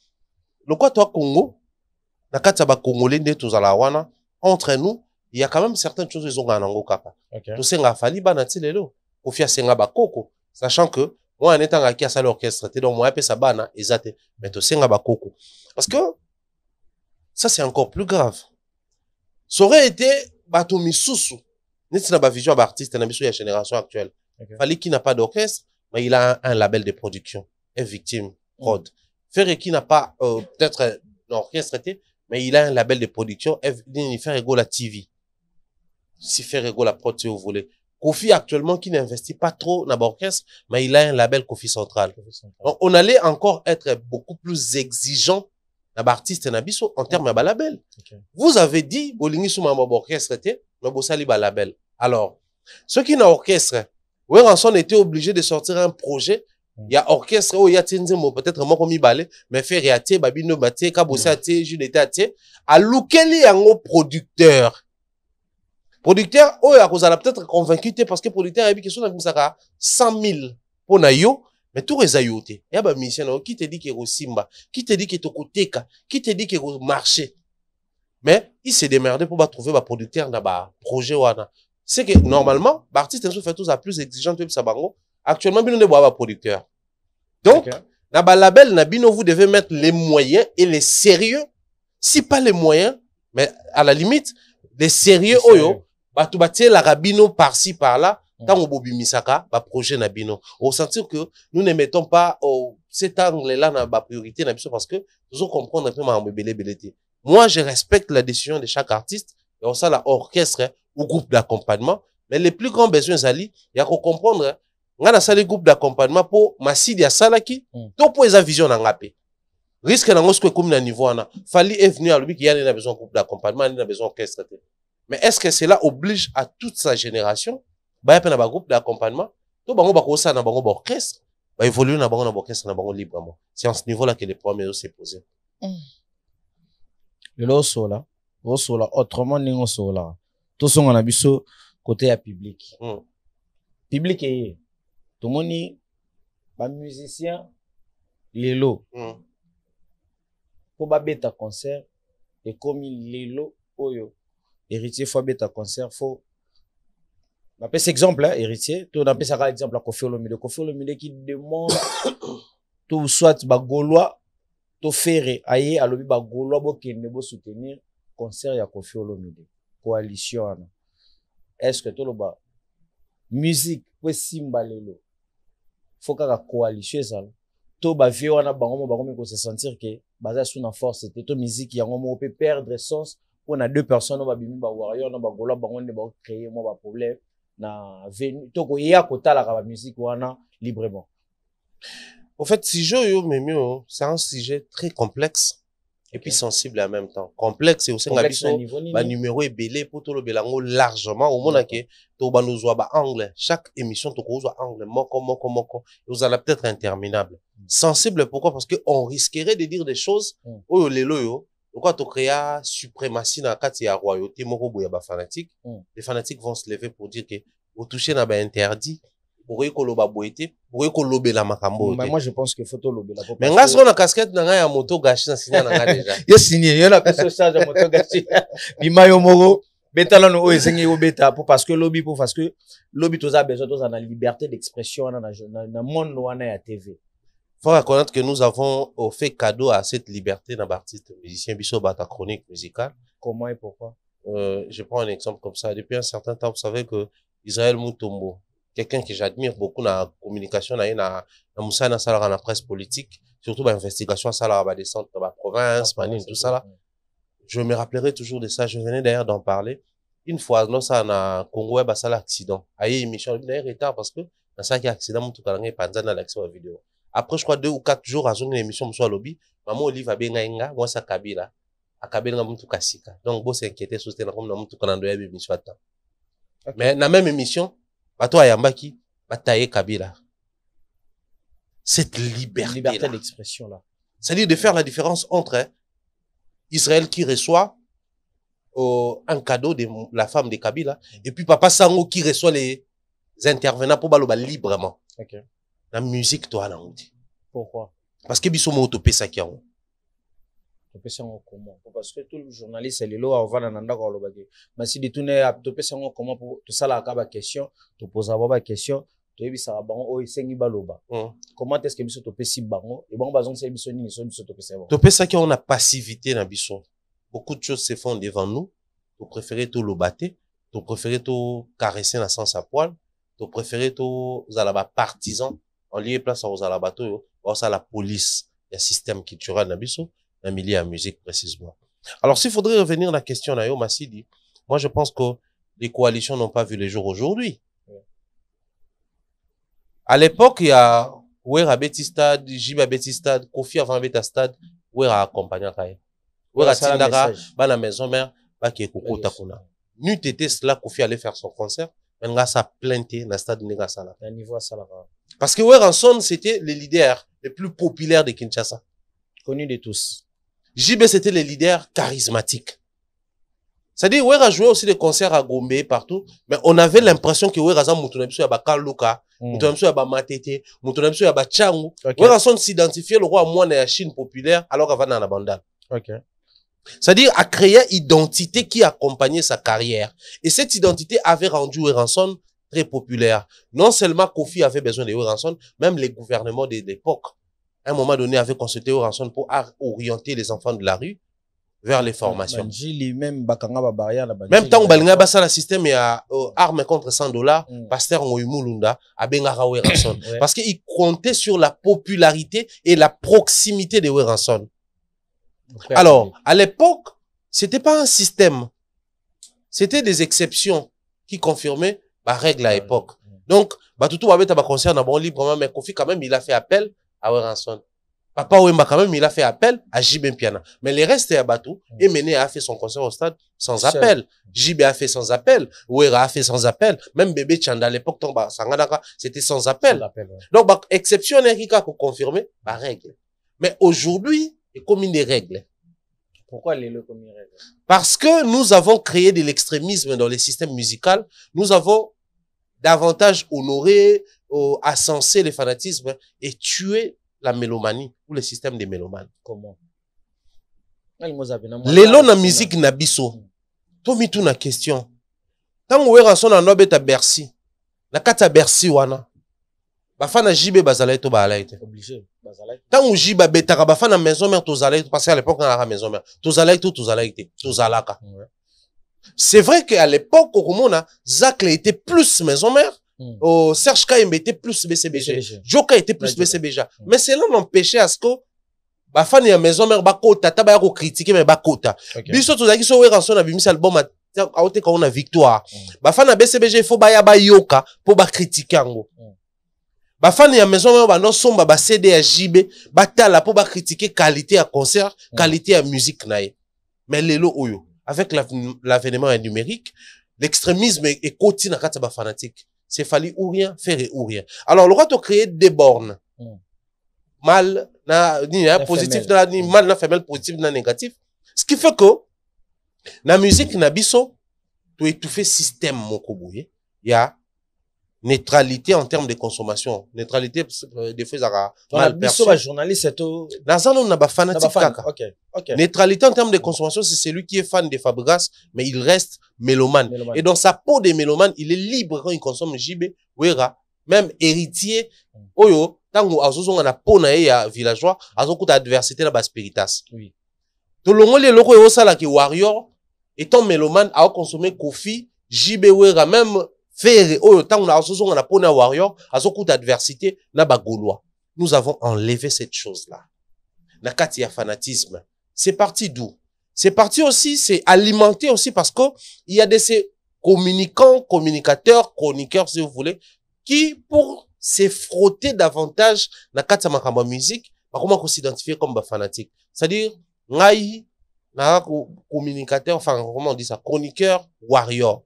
le quoi toi Congo na kati ba congolais nde tozala wana entre nous il y a quand même certaines choses ils ont ganango kapa. To senga Fally bana tilelo kofia senga ba koko sachant que moi en étant à qui a ça l'orchestre donc moi pe sa bana ezate mais to senga ba koko parce que ça c'est encore plus grave. Ça aurait été bato misusu. N'est-ce pas vision d'artiste na biso ya génération actuelle. Fallait qui n'a pas d'orchestre, mais il a un label de production, est victime prod. Faire qui n'a pas peut-être un orchestre, mais il a un label de production, il fait égaux la TV. Si faire égaux la prod si vous voulez. Kofi actuellement qui n'investit pas trop dans l'orchestre, mais il a un label Kofi Central. Donc, on allait encore être beaucoup plus exigeant dans l'artiste Nabiso en termes de label. Vous avez dit, Bolingi sous ma orchestre, mais Bossali ba label. Alors, ceux qui n'ont orchestre, Ranson était obligé de sortir un projet. Il y a orchestre, il y a peut-être moi comme balé, mais fait réaté, babino baté, kabosate, Jules Tate, à l'ouqueli un producteur. Producteur, oh, à cause peut-être convaincu, parce que producteur a dit que son a 100 000 pour nayo, mais tout les ayoté. Et bah, mission, qui te dit qu'il y a Simba, qui te dit qu'il y a Tokoteka, qui te dit qu'il y a marché. Mais, il s'est démerdé pour trouver un producteur dans un projet. C'est que, normalement, l'artiste fait tous à plus exigeant que ça. Actuellement, nous ne un producteur. Donc, dans le label, vous devez mettre les moyens et les sérieux. Si pas les moyens, mais à la limite, les sérieux, oyo, tu bâtis la rabino par-ci, par-là, quand on bobi misaka, projet nabino. Au sentir que nous ne mettons pas cet angle-là dans la priorité, parce que nous devons comprendre un peu ma belé. Moi, je respecte la décision de chaque artiste, et on sait l'orchestre ou groupe d'accompagnement, mais les plus grands besoins, il y a qu'on comprendre, on a un groupe d'accompagnement pour Massidi à Salaki, tout pour les vision dans l'AP. Risque dans ce comme un niveau, Fali est venu à lui qu'il y a besoin de groupe d'accompagnement, il y a besoin d'orchestre. Mais est-ce que cela oblige à toute sa génération, il y a un groupe d'accompagnement, tout le monde va dans un orchestre, va évoluer dans un orchestre, dans un librement. C'est à ce niveau-là que les problèmes se posent. Le lot sola, autrement, nous sola. Tout ce qu'on a vu côté à public. Public est, tout le monde, les musiciens, les lots. Pour bêta concert, et comme les lots, oyo, héritier, faut bêta concert, faut. On appelle cet exemple, hein, héritier. Tout on appelle ça exemple à Kofi Olomide. Kofi Olomide qui demande, tout soit, Gaulois, tout faire, aïe, à l'obi, Gaulois, qui ne veut soutenir, concert à Kofi Olomide. Coalition. Est-ce que tout le bas, musique, pour simba lelo, faut qu'à la coalition, ça, tout bas, vieux, on a bango, se sentir que, basé sur une force, c'était tout musique, y a on peut perdre sens, on a deux personnes, on va bimi, warrior, on va gaulois, on va créer, moi, problème, na venu, tout, y a côté la musique, on a librement. En fait, c'est un sujet très complexe. Et puis sensible en même temps. Complexe et aussi un numéro est belé pour tout le bélango largement. Au moment que tu vas nous voir angle. Chaque émission, tu vas angle. Moko. Vous allez peut-être interminable. Sensible pourquoi? Parce que on risquerait de dire des choses. Oh, les loyo. Pourquoi tu crées suprématie dans la carte à royauté, moko boya fanatique. Les fanatiques vont se lever pour dire que vous touchez dans interdit. Pour moi, je pense qu'il faut tout lober. Mais ngas on a casquette dans la moto gâchée, na signé dans la déjà. Il y a signé, il y a la personne charge de moto gâchée. Bimayo moro, beta là no esengi o beta pour parce que lobby tous a besoin tous en la liberté d'expression dans monde wana ya TV. Faut reconnaître que nous avons fait cadeau à cette liberté dans l'artiste musicien biso bata chronique musicale. Comment et pourquoi? Je prends un exemple comme ça. Depuis un certain temps, vous savez que Israël Mutombo, quelqu'un que j'admire beaucoup dans la communication, dans la presse politique, surtout dans l'investigation, dans la descente dans la province, tout ça là. Je me rappellerai toujours de ça. Je venais d'ailleurs d'en parler. Une fois, nous, ça, na Congo, ça l'accident. Aïe, émission, d'ailleurs, retard parce que, dans ça, qui accident, mon tout cas, dans l'accès à la vidéo. Après, je crois, 2 ou 4 jours, à une émission, soit lobby, maman, Olive, a bien, moi, ça, Kabila. A Kabila, mon tout cas, sika. Donc, bon, s'inquiéter, soutenir, comme, mon tout cas, dans l'émission, attends. Mais, dans la même émission, bato ayambaki bataye Kabila. Cette liberté d'expression là. C'est-à-dire de faire la différence entre Israël qui reçoit un cadeau de la femme de Kabila et puis Papa Sango qui reçoit les intervenants pour baloba librement. Okay. La musique toi là on dit. Pourquoi? Parce que biso mo topé ça qui a on. Topé ça comment? Parce que tout le journaliste est là avant d'anda ko loba ke. Mais si détourner topé ça comment pour tout ça la ka ba question, tu poses ba question, tu ebi ça bango o isengi baloba. Comment est-ce que biso topé si bango et bango bazon c'est biso ni so biso topé ça. Topé ça qui on a passivité na biso. beaucoup de choses se font devant nous. Tu préfères tout le battre, tu préfères tout caresser dans le sens à poil, tu préfères tout zalaba partisan, en lieu et place aux zalabato, ça la police, il y a un système culturel dans le milieu à musique précisément. Alors, s'il faudrait revenir à la question d'Ayo Massidi, moi je pense que les coalitions n'ont pas vu les jours aujourd'hui. À l'époque, il y a Ouera Betty Stade, Jiba Betty Stade, Kofi avant Beta Stade, Ouera accompagnant Kaya. Ouera Tindara, ba la maison mère, ba qui est Koko Takuna. N'eût été cela, Kofi allait faire son concert, mais il a sa plainte dans le stade Nega Sala. Parce que Oueranson, c'était le leader le plus populaire de Kinshasa. Connu de tous. JB, c'était le leader charismatique. C'est-à-dire, Ouera jouait aussi des concerts à Gombe, partout, mais on avait l'impression que Ouera Zan Moutounabso yaba Karluka, Moutounabso yaba Matete, Moutounabso yaba Changu. Oueranson s'identifiait le roi moine de la Chine populaire, alors qu'avant dans la bandale. C'est-à-dire, à créer une identité qui accompagnait sa carrière. Et cette identité avait rendu Oueranson très populaire. Non seulement Kofi avait besoin de Oueranson, même les gouvernements de l'époque, à un moment donné, avaient consulté Oueranson pour orienter les enfants de la rue vers les formations. Même temps où Balinga basa la système et à armes contre $100, pasteur Ngoyumulunda a Bengara Oueranson. Parce qu'il comptait sur la popularité et la proximité de Oueranson. Alors, à l'époque, c'était pas un système. C'était des exceptions qui confirmaient la règle à l'époque. Donc, Batutu Wabeta ba concert na bon librement, mais Kofi quand même, il a fait appel à Oueranson. Papa Wemba quand même, il a fait appel à JB Piana. Mais les restes à Batu, Emene a fait son concert au stade sans appel. JB a fait sans appel. Ouera a fait sans appel. Même Bébé Chanda à l'époque, c'était sans appel. Donc, exception qui a confirmé la règle. Mais aujourd'hui, il y a comme des règles. Pourquoi les comme des règles? Parce que nous avons créé de l'extrémisme dans les systèmes musicaux. Nous avons davantage honoré, ascensé les fanatismes et tué la mélomanie ou le système des mélomanes. Comment? L'élo na musique na biso. Tomi tout na question. Tant que Oueranson en obet à Bercy, na kata Bercy wana, bafana JB bazalaï to bazalaï. Obligé. Tant que JB betaka bafana maison mère to zalaï, parce qu'à l'époque on a la maison mère. To zalaï to zalaka. C'est vrai qu'à l'époque au Romona, Zak était plus maison mère. Serge Kayembe était plus BCBG. Joka était plus BCBG. Mais cela n'empêchait à ce que bafana ya maison mère bakota taba yako critiquer mais bakota. Biso tozaki so Oueranson na bimisa album a aote ka on a victoire. Bafana BCBG il faut baya ba yoka pour ba critiquer ngo. Bafana ya maison mère ba no somba ba CD à JB batala pour ba critiquer qualité à concert, qualité à musique nae. Mais lelo oyo avec l'avènement numérique, l'extrémisme est continu na kata ba fanatique. C'est fallu ou rien, faire ou rien. Alors, le roi a créé des bornes. Mal, ni positif, ni mal, na femelle, positif, na négatif. Ce qui fait que, la musique, na biso, tu étouffes système, mon kobouye. Il y a neutralité en termes de consommation. Neutralité, des fois, ça mal perçu. Journaliste, c'est tout. Dans un, on a pas fanatique, kaka. Okay. Neutralité en termes de consommation, c'est celui qui est fan de Fabregas, mais il reste mélomane. Et dans sa peau de mélomane, il est libre quand il consomme JB, Ouera, même héritier, Oyo, tango, azozo, on a peau na ya villageois, azozo, adversité la baspéritas. Oui. Tout le monde, les locaux, et ça, là, qui Warrior, étant mélomane, a consommé Kofi, JB, Ouera, même Ferre, Oyo, tango, azozo, on a peau na Warrior, azozo, adversité, na bagoulois. Nous avons enlevé cette chose-là. Nakati ya fanatisme. C'est parti d'où? C'est parti aussi, c'est alimenté aussi parce que il y a de ces communicants, communicateurs, chroniqueurs, si vous voulez, qui, pour se frotter davantage na kati ya makamba musique, comment qu'on s'identifie comme ba fanatique. C'est-à-dire, ngai, na communicateur, enfin, comment on dit ça, chroniqueur, warrior.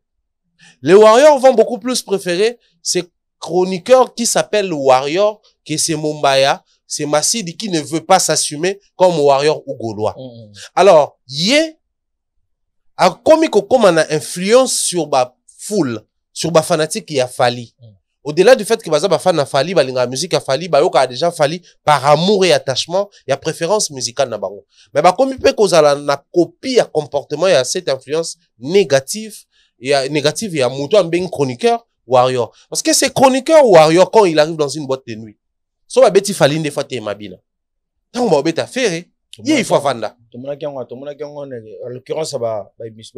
Les warriors vont beaucoup plus préférer ces chroniqueurs qui s'appellent warrior, que c'est Mumbaya, c'est Massidi qui ne veut pas s'assumer comme warrior ou gaulois. Alors, yé, a comme on a influence sur ba foule, sur ba fanatique qui a fallu. Au-delà du fait que ba fan a fallu, la musique a fallu, ba yoka a déjà fallu par amour et attachement, il y a préférence musicale na bango. Mais ba comme peut cause na copie à comportement, il y a cette influence négative, il y a négative, il y a mouton en chroniqueur warrior. Parce que c'est chroniqueur warrior quand il arrive dans une boîte de nuit. So ba beti faline des fois te mabina. Tant ba beta faire, Ye il faut vanda. Tout le monde en l'occurrence ba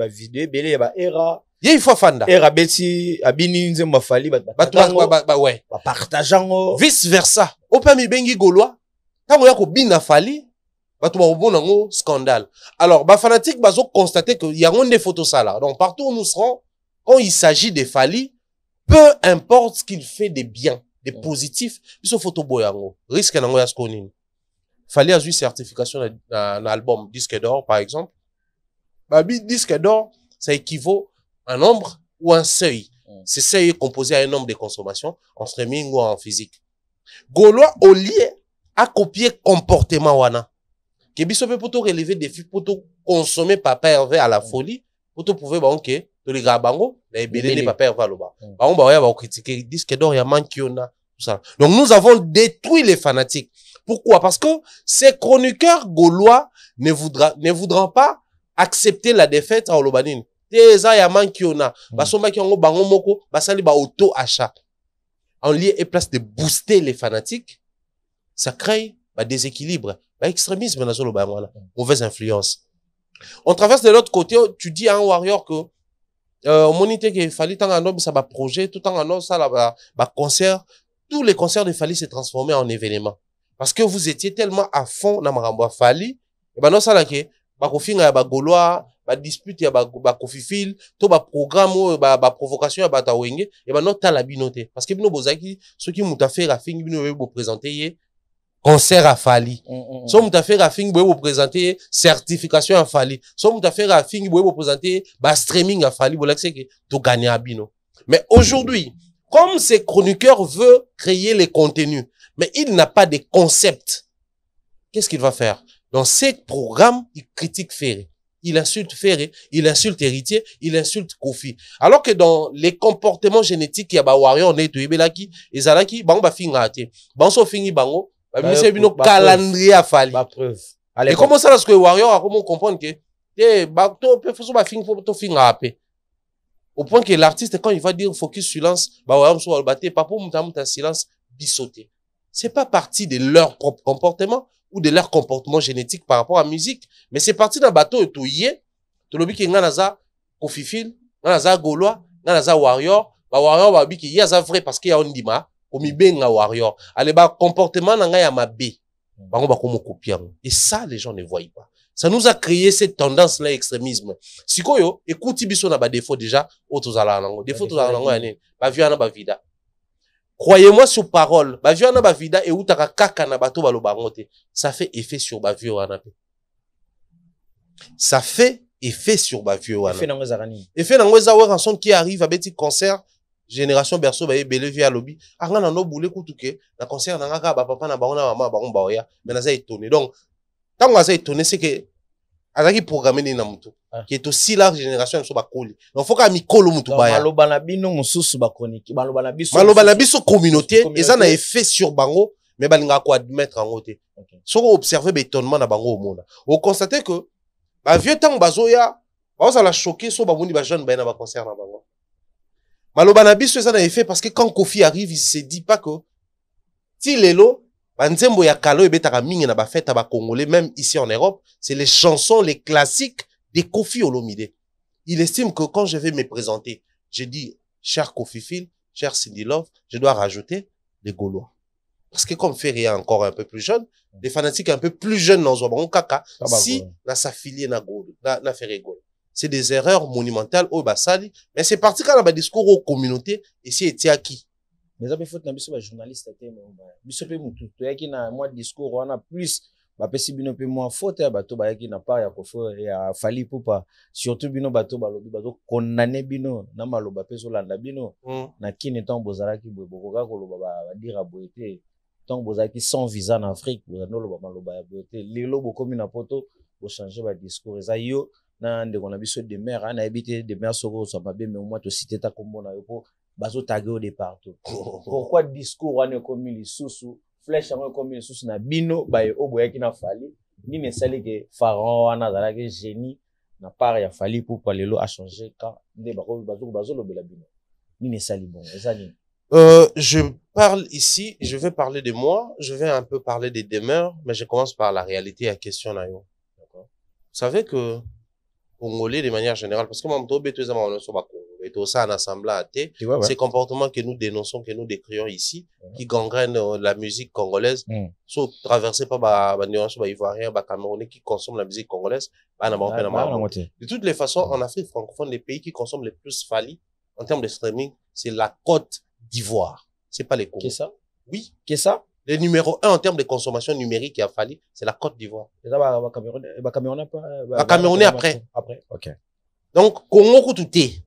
vidéo belé ba era. Ye il faut vanda. Era beti abini nzemba fali ouais. Ba partageango. Vice versa. Opa mi bengi Gaulois. Tango yako bina fali. Bato ba obona ngo scandale. Alors ba fanatique bazo constater que y a des photos ça là. Donc partout où nous serons, quand il s'agit de Fali, peu importe ce qu'il fait de bien, de positif, il se photo boyango. Risque nango ya skonini. Fali a eu certification dans l'album disque d'or par exemple. Babi disque d'or, ça équivaut à un nombre ou un seuil. Ce seuil est composé à un nombre de consommation en streaming ou en physique. Gaulois au lieu à copier comportement wana. Que biso peut pour relever des défis pour consommer papa Hervé à la folie, pour prouver bah OK, to les gars bango, les belé papa Hervé loba. Ba on va critiquer disque d'or ya mankiona tout ça. Donc nous avons détruit les fanatiques. Pourquoi? Parce que ces chroniqueurs gaulois ne voudront pas accepter la défaite à Olobanine. Teza ya mankiona, ba somba ki ngo bango moko, ba sali ba auto achat. En lieu et place de booster les fanatiques, ça crée un déséquilibre, un extrémisme dans le voilà, mauvaise influence. On traverse de l'autre côté, tu dis à un warrior que monité qu'il fallait tant un homme ça va projet, tout en un ça là concert, tous les concerts de Fali s'est transformé en événement parce que vous étiez tellement à fond dans Marambo Fali et ben non ça là que ba kofinga ya ba Gaulois, ba dispute ya ba kofifil, to ba programme ba provocation ya ba tawenge et ben non ta la binoté parce que bino bozaki ceux qui muta fait rafing bino be présenter concert à Fali. So muta fait rafing bo présenter certification à Fali. So muta fait rafing bo présenter ba streaming à Fali, bo l'accès que to gagner à bino. Mais aujourd'hui, comme ces chroniqueurs veulent créer les contenus, mais il n'a pas de concept. Qu'est-ce qu'il va faire? Dans ces programmes, il critique Ferré. Il insulte Ferré, il insulte Héritier, il insulte Kofi. Alors que dans les comportements génétiques, il y a ba warrior on est to ebelaki, ezalaki bango ba finga te. Bango fingi bango c'est une calendrier à Fali. Et comment ça, lorsque Warrior a comment comprendre que, au point que l'artiste, quand il va dire focus silence, silence bissoté. C'est pas partie de leur propre comportement ou de leur comportement génétique par rapport à la musique, mais c'est parti d'un bateau et tout y est. Tout le monde qui est naza, Kofifil, naza Gaulois, naza Warrior, Warrior va dire qu'il y a vrai parce qu'il y a un dima. Benga warrior ale ba comportement na nga ya mabe bango ba komo copier et ça les gens ne voient pas. Ça nous a créé cette tendance là extrémisme sikoyo écoute biso na ba défaut déjà otozala nango défaut tozala nango ya nini ba viana ba vida. Croyez-moi sur parole ba viana ba vida et utaka kaka na bato baloba ngote ça fait effet sur ba vieux wana pe ça fait effet sur ba vieux wana effet nango za wa ranson qui arrive à petit concert Génération Berceau baye belé via lobby anga na no boulé kutuke na concert na ngaka ba papa na bango na mama bango baoya mais na za étonné donc tant on a étonné c'est que azaki programmé ni na mutu qui est aussi la génération so ba koli donc faut ka mikolo mutu baya maloba na bino mususu ba chronique maloba na biso communauté eza na effet sur bango mais balinga ko admettre en côté so ko observer bétonnement na bango au monde on constate que ba vieux temps bazoya ba la choquer so ba mundi ba jeune ba na ba concert na bango. Maloba biso ça n'a effet parce que quand Kofi arrive, il se dit pas que si lelo banzembo ya kalo ebetaka mingi na ba fête ba congolais même ici en Europe, c'est les chansons les classiques de Kofi Olomide. Il estime que quand je vais me présenter, je dis cher Kofi Phil, cher Cindy Love, je dois rajouter les Gaulois. Parce que comme Ferré est encore un peu plus jeune, des fanatiques un peu plus jeunes dans Zobon Kaka, si na s'affilier na Gaulois, na Ferré Gaulois. C'est des erreurs monumentales au Bassali, mais c'est parti quand on a discours aux communautés et c'est qui. Mais ça peut faut que les journalistes biso pe mutu to yaki na moi discours on a plus ba pesi bino pe moi faute ya bato ba yaki na part ya kofo ya Fali Poupa surtout bino bato ba lobi bato condamner bino na maloba pe so landa bino na kini tant bozalaki bokoka ko loba ba dire boete tant bozalaki sans visa en Afrique bozano loba maloba ya boete lelo bokomi na poto bo changer ba discours ça yo na ndeko na biso de mer na habité de mer soko so mabe mais au moins to citer ta kombo na yo po bazo taguer au départ tout pourquoi discours wana comme lisusu flèche wana comme lisusu na bino ba oboyaki na Fali ni ne sali que pharaon wana zala que génie na part ya Fali pour lelo a changer quand nde bazo lobela bino ni ne sali bon ça ni Je parle ici, je vais parler de moi, je vais un peu parler des demeures, mais je commence par la réalité à question là. Vous savez que Congolais de manière générale, parce que ces comportements que nous dénonçons, que nous décrions ici, qui gangrènent la musique congolaise, sont traversés par les Ivoiriens, les Camerounais qui consomment la musique congolaise. De toutes les façons, en Afrique francophone, les pays qui consomment le plus Fally en termes de streaming, c'est la Côte d'Ivoire. C'est pas les Congos. Qu'est-ce ça? Oui. Qu'est-ce ça? Le numéro 1 en termes de consommation numérique qui a Fally, c'est la Côte d'Ivoire. Camerounais après. Après, ok. Donc, Congo tout est.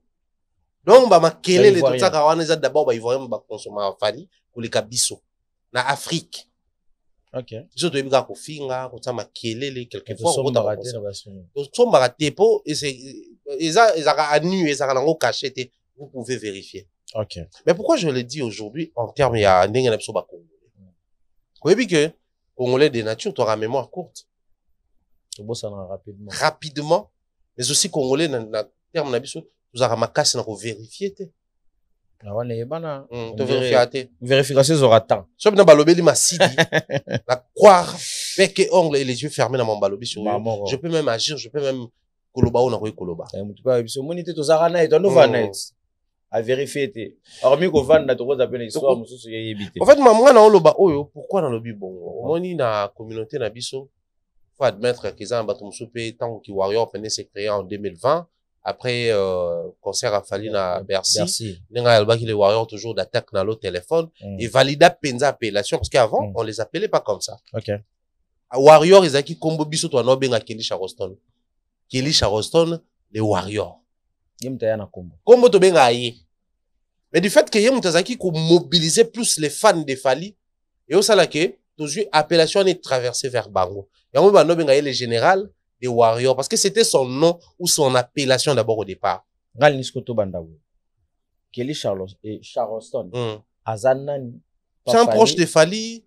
Donc, ma kele les tout ça kawana d'abord ba ivoirien ba consommer Fally pour les kabiso. Na Afrique. Ok. Ils doivent bien ko finga, ko ça ma kele les quelquefois on va rater na baso. Donc, sont baraté po et c'est ils a nu et ça lango caché, vous pouvez vérifier. Ok. Mais pourquoi je le dis aujourd'hui en termes il y a ndenge na biso ba Congolais. Vous voyez que Congolais de nature, tu auras mémoire courte. Rapidement. Rapidement. Mais aussi Congolais, na terme na biso, tu auras ma casse na vérifier. Vérification aura temps. Sauf na balobeli ma sidi. La croire, bec et ongle et les yeux fermés dans mon balobi sur eux. Je peux même agir, je peux même koloba ou na koloba. À vérifier. Hormis qu'on vende na toko zapena histoire mususu yebité. En fait, maman na oloba oyo, pourquoi dans le bi bon? Moni na communauté na biso, faut admettre que ça bato mususu pe tant que Warrior Pené s'est créé en 2020 après concert à Fally na Bercy. Nenga alba qui les Warriors toujours d'attaque na l'autre téléphone et valida penza appellation parce qu'avant on les appelait pas comme ça. OK. Warrior izaki kombo biso to na benga Kelly Charleston. Kelly Charleston les Warriors. Comme tu bien aïe. Mais du fait que yé mutazaki ko mobiliser plus les fans de Fally et au sala que toujours appellation est traversée vers Bango. Yango ba no benga le général des Warriors parce que c'était son nom ou son appellation d'abord au départ. Ngal niskoto bandawo. Kelly Charleston. Azanani. C'est un proche de Fally.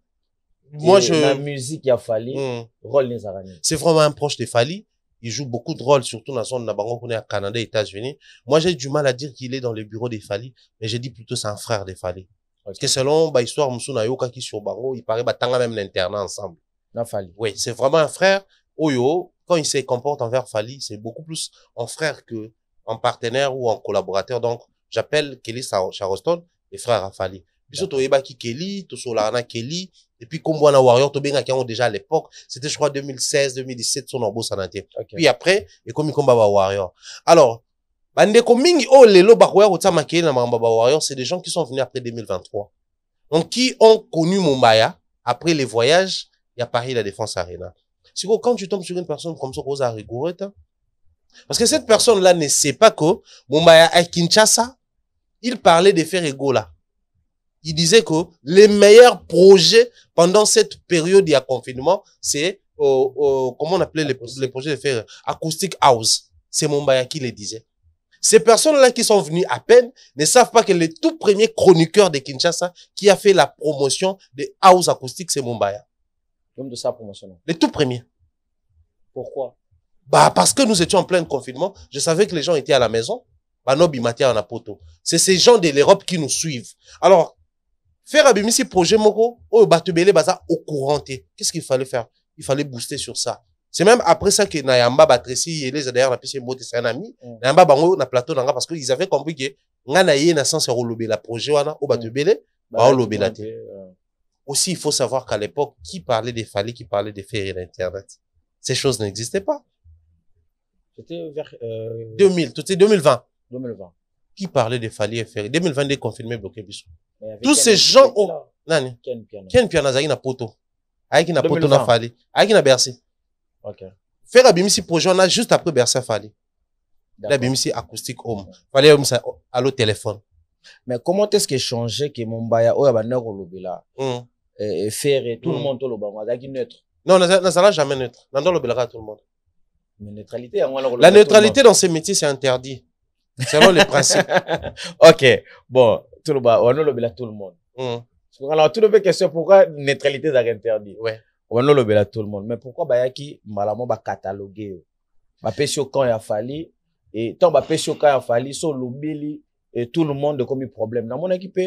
Moi je la musique a Fally. Rôle les arani. C'est vraiment un proche de Fally. Il joue beaucoup de rôles, surtout dans la zone Nabango, qu'on est à Canada, États-Unis. Moi, j'ai du mal à dire qu'il est dans le bureau des Fally, mais j'ai dit plutôt c'est un frère des Fally. Parce que selon, histoire, Moussou Yoka qui sur Bango, il paraît, tanga même l'internat ensemble. Na Fally. Oui, c'est vraiment un frère. Oyo, quand il se comporte envers Fally, c'est beaucoup plus en frère que en partenaire ou en collaborateur. Donc, j'appelle Kelly Charleston, les frères à Fally. Biso toyeba ki Kelly, to solana Kelly, et puis comme Wana Warrior, to benga qui ont déjà à l'époque, c'était je crois 2016, 2017 son orbo sanate. Puis après, et comme il combat Warrior. Alors, bande komingi oh lelo bakoya kotama Kelly na mamba Warrior, c'est des gens qui sont venus après 2023. Donc qui ont connu Mumbaya après les voyages, il y a Paris la Défense Arena. C'est que quand tu tombes sur une personne comme ça, Rosa rigoureux, parce que cette personne-là ne sait pas que Mumbaya à Kinshasa, il parlait de faire Egola. Il disait que les meilleurs projets pendant cette période de confinement, c'est, comment on appelait les projets de faire acoustic house. C'est Mumbaya qui les disait. Ces personnes-là qui sont venues à peine ne savent pas que le tout premier chroniqueur de Kinshasa qui a fait la promotion des house acoustiques, c'est Mumbaya. Comme de sa promotion. Le tout premier. Pourquoi? Parce que nous étions en plein confinement. Je savais que les gens étaient à la maison. C'est ces gens de l'Europe qui nous suivent. Alors, faire abimisi projet moko, batubele baza au courant. Qu'est-ce qu'il fallait faire? Il fallait booster sur ça. C'est même après ça que Nayamba Batressi et les d'ailleurs la piste Mbote c'est un ami. Nayamba bango na plateau nanga parce qu'ils avaient compris que ngana yé na sens rolobe la projet wana au batubele ba rolobe la té. Aussi il faut savoir qu'à l'époque qui parlait des Fally, qui parlait des faits d'internet. Ces choses n'existaient pas. C'était vers 2000, c'était 2020. 2020. Qui parlait des Fally et Ferry? 2022 confirmé bloqué biso. Tous ces gens ont nani Ken Piana zaki na poto. Aiki na poto na Fally. Aiki na Bercy. OK. Faire abimisi projet on a juste après Bercy Fally. La abimisi acoustique home. Fallait à l'autre téléphone. Mais comment est-ce que changé que Mumbaya o ya bana ko lobela et faire tout le monde to lobango zaki neutre? Non, ça n'a jamais neutre. Nando lobela tout le monde. Mais neutralité la neutralité dans ces métiers c'est interdit. Selon les principes. OK. Bon, tout le monde, on a le tout le monde. Alors, tout le monde question pourquoi neutralité est interdit. Ouais. On a le tout le monde. Mais pourquoi bayaki malamo ba cataloguer? Ba pesio quand il a fallu et tant ba pesio quand il a fallu so lobeli et tout le monde comme problème. Dans mon équipe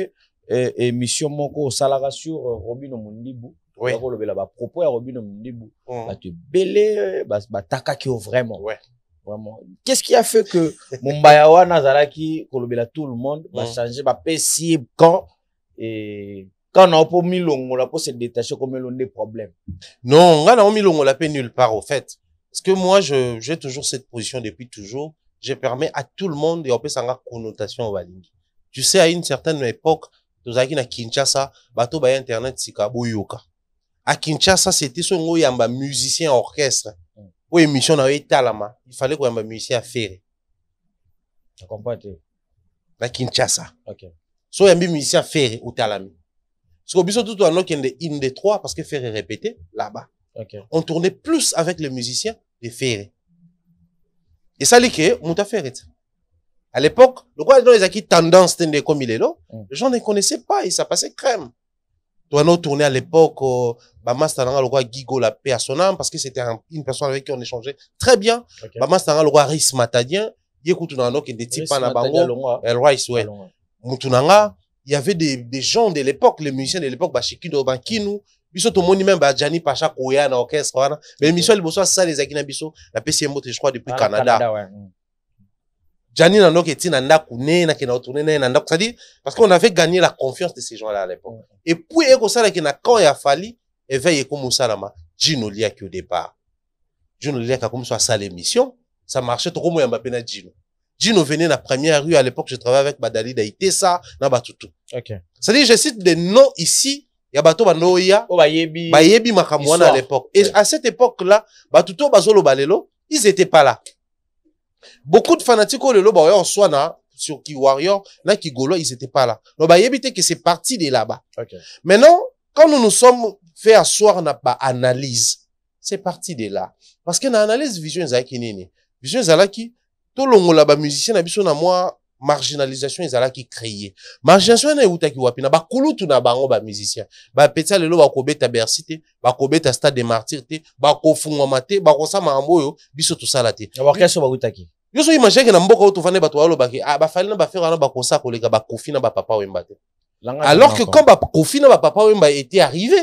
émission moko salara sur Robino Mundibu. Oui. Ba propos à Robino Mundibu. Ba te belé ba takaki vraiment. Ouais. Vraiment. Qu'est-ce qui a fait que Mumbayawa Nazaraki kolobela tout le monde va changer va payer quand et quand on a pas mis l'ongo là pour se détacher comme l'on des problèmes. Non, on a mis l'ongo la paix nulle part au fait. Parce que moi j'ai toujours cette position depuis toujours. Je permets à tout le monde et on peut s'en avoir connotation au Balingi. Tu sais à une certaine époque, tozaki na Kinshasa, bato ba internet sika boyoka. À Kinshasa, c'était son ngo yamba musicien orchestre. Ou émission na etalama, il fallait qu'on yamba musicien faire. Tu comprends? Na Kinshasa. OK. So yamba musicien faire ou talami. Parce que biso tout en in des trois parce que faire est répété là-bas. OK. On tournait plus avec les musiciens de faire. Et ça li que muta faire. À l'époque, le quoi dans les acquis tendance tende comme il est là, les gens ne connaissaient pas et ça passait crème. Toi, nous tourné à l'époque, Bama Stananga, le roi Guigo, la paix à son âme, parce que c'était une personne avec qui on échangeait très bien. Okay. Bama Stananga, le roi Riss Matadien, il y a des types en Abango, El Rice, ouais. Moutunanga, il y avait des gens de l'époque, les musiciens de l'époque, Bachikido, Bankinu, biso to moni même Jani Pacha Koya na orchestre, mais Michel Bosso, ça les Akina Biso, la PCMO, je crois, depuis Canada. Ouais. Jani n'a donc été nanda kune na kena tourner na nanda c'est-à-dire parce qu'on avait gagné la confiance de ces gens-là à l'époque. Et puis eko sala kena quand il a fallu éveiller comme salama Gino Lia qui au départ. Gino Lia comme ça sa l'émission, ça marchait trop comme Mbappé na Gino. Gino venait na première rue à l'époque je travaillais avec Badali Daïté ça na Batutu. OK. C'est-à-dire je cite des noms ici ya bato banoya bayebi makamwana à l'époque. Et à cette époque-là Batutu bazolo balelo, ils étaient pas là. Beaucoup de fanatiques au lelo ba soit na sur Ki Warrior na Kigolo ils étaient pas là. Donc bah éviter que c'est parti de là-bas. Okay. Maintenant quand nous nous sommes fait asseoir na ba analyse, c'est parti de là. Parce que na analyse vision ezaki nini? Vision ezalaki to longola ba musicien na biso na moi marginalisation ezalaki créer. Marginalisation na utaki wapi na ba kulutu na bango ba musicien. Ba petia lelo ba kobeta Bercy te, ba kobeta Stade des Martyrs te, ba kofungwa te, ba kosama amboyo biso to sala te. Ba orchestre ba utaki. Yo so imagine que na mboka oto vane bato walo baki ba fali na ba faire na ba kosa koleka ba kofi na ba papa wemba te. Alors que quand ba kofi na ba papa wemba était arrivé,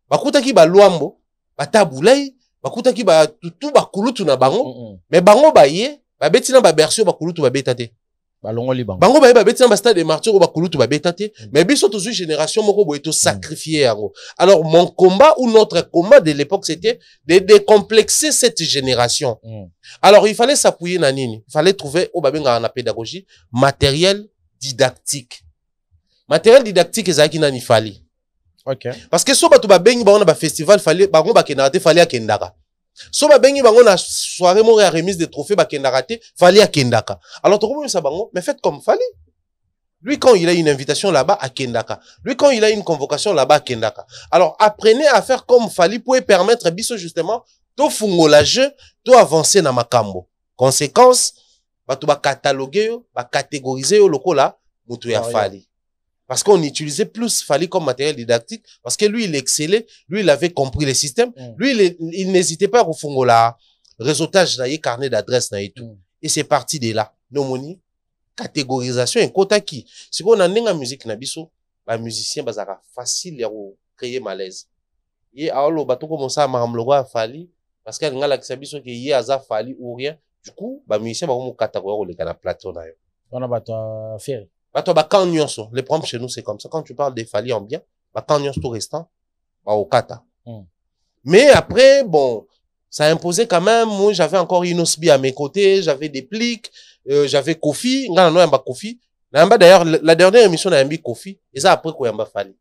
ba kutaki ba luambo, ba tabulai, ba kutaki ba tutu ba kulutu na bango, mais bango ba ye, ba beti na ba Bercy ba kulutu ba beta te. Bango ba beti na ba Stade des Martyrs ba kulutu ba beta te, mais biso to génération moko bo eto sacrifier yango. Alors mon combat ou notre combat de l'époque c'était de décomplexer cette génération. Alors il fallait s'appuyer na nini? Il fallait trouver au babenga na pédagogie matériel didactique. Matériel didactique ezaki nani fali. OK. Parce que so bato ba bengi ba on ba festival fallait bango ba kenate fallait akendaka. So ba bengi bango na soirée mo ya remise de trophées ba kendaka te fallait akendaka. Alors to comment ça bango mais faites comme fallait. Lui quand il a une invitation là-bas à Kendaka. Lui quand il a une convocation là-bas à Kendaka. Alors apprenez à faire comme fallait pour permettre biso justement to fungola jeu, to avancer na makambo. Conséquence, bato ba cataloguer yo, ba catégoriser yo lokola mutu ya fali. Parce qu'on utilisait plus Fali comme matériel didactique, parce que lui, il excellait, lui, il avait compris les systèmes, lui, il n'hésitait pas au fond la réseautage, na carnet d'adresse, na et tout. Et c'est parti de là. Nomoni, catégorisation, et kota qui. Si on a une musique, na biso, la musicien, bazara facile à créer malaise. Et alors, le bateau commence à m'amloir à Fali, parce qu'il y a la biso qui y a za Fali ou rien. Du coup, bah, musicien, bah, on catégoriser le canal plateau, na yo. On a bateau faire. Bah, toi, bah, quand nyonso, les problèmes chez nous, c'est comme ça. Quand tu parles des Fali en bien, bah, quand nyonso tout restant, bah, au kata. Mais après, bon, ça imposait quand même, moi, j'avais encore Inosbi à mes côtés, j'avais des plics, j'avais Kofi, nga no yamba Kofi. D'ailleurs, la dernière émission na yambi Kofi, et ça après quoi yamba Fali.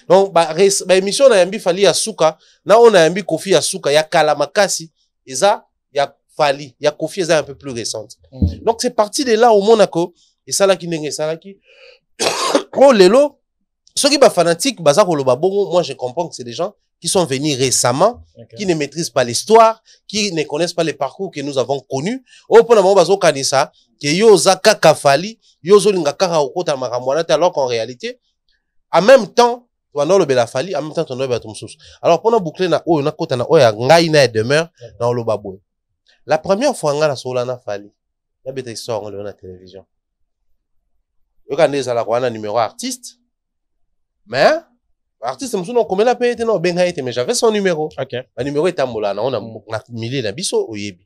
Donc, bah, émission na yambi Fali ya Souka, na on a yambi Kofi ya Souka, ya Kalamakasi, et ça, ya Fali, ya Kofi, et ça un peu plus récente. Donc, c'est parti de là au Monaco, et ça là qui n'est ça là qui, oh, lelo, ceux qui ba fanatiques, baza koloba bongo, moi je comprends que c'est des gens qui sont venus récemment, qui ne maîtrisent pas l'histoire, qui ne connaissent pas les parcours que nous avons connus. Oh, pour le moment, bazo kanisa, que yo zaka kafali, yo zolinga kaka okota makamwanate, alors qu'en réalité, en même temps, tu as le bela fali, en même temps, tu as le sous. Alors, pour nous boucler na oh, na kota na oh, ya ngai na demeure, na lo baboué. La première fois, nga na solana fali, la bête histoire, on le na télévision. Yo kaneza la kwa na numéro artiste, Mais, artiste, je me suis la paye, mais j'avais son numéro. Ok. Le numéro est à Moulana, on a millé la biso au Yebi.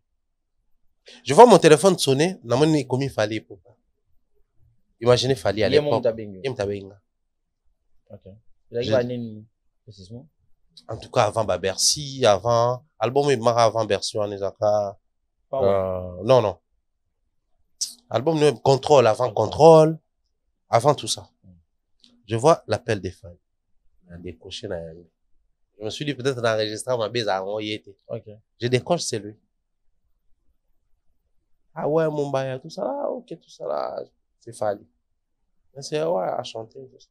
Je vois mon téléphone sonner, na moni comme il fallait pour. Imaginez fallait à l'époque. Il m'a Ok. Il a précisément. En tout cas, avant Bercy, avant, album est marre avant Bercy, on est non. Album de contrôle, avant contrôle, avant tout ça. Je vois l'appel des fans. Je me suis dit peut-être d'enregistrer ma bise à Moyete. Ok. Je décroche, c'est lui. Ah ouais, Mumbai, tout ça là, ok, tout ça là, c'est Fali. Mais c'est ouais, à chanter, tout ça.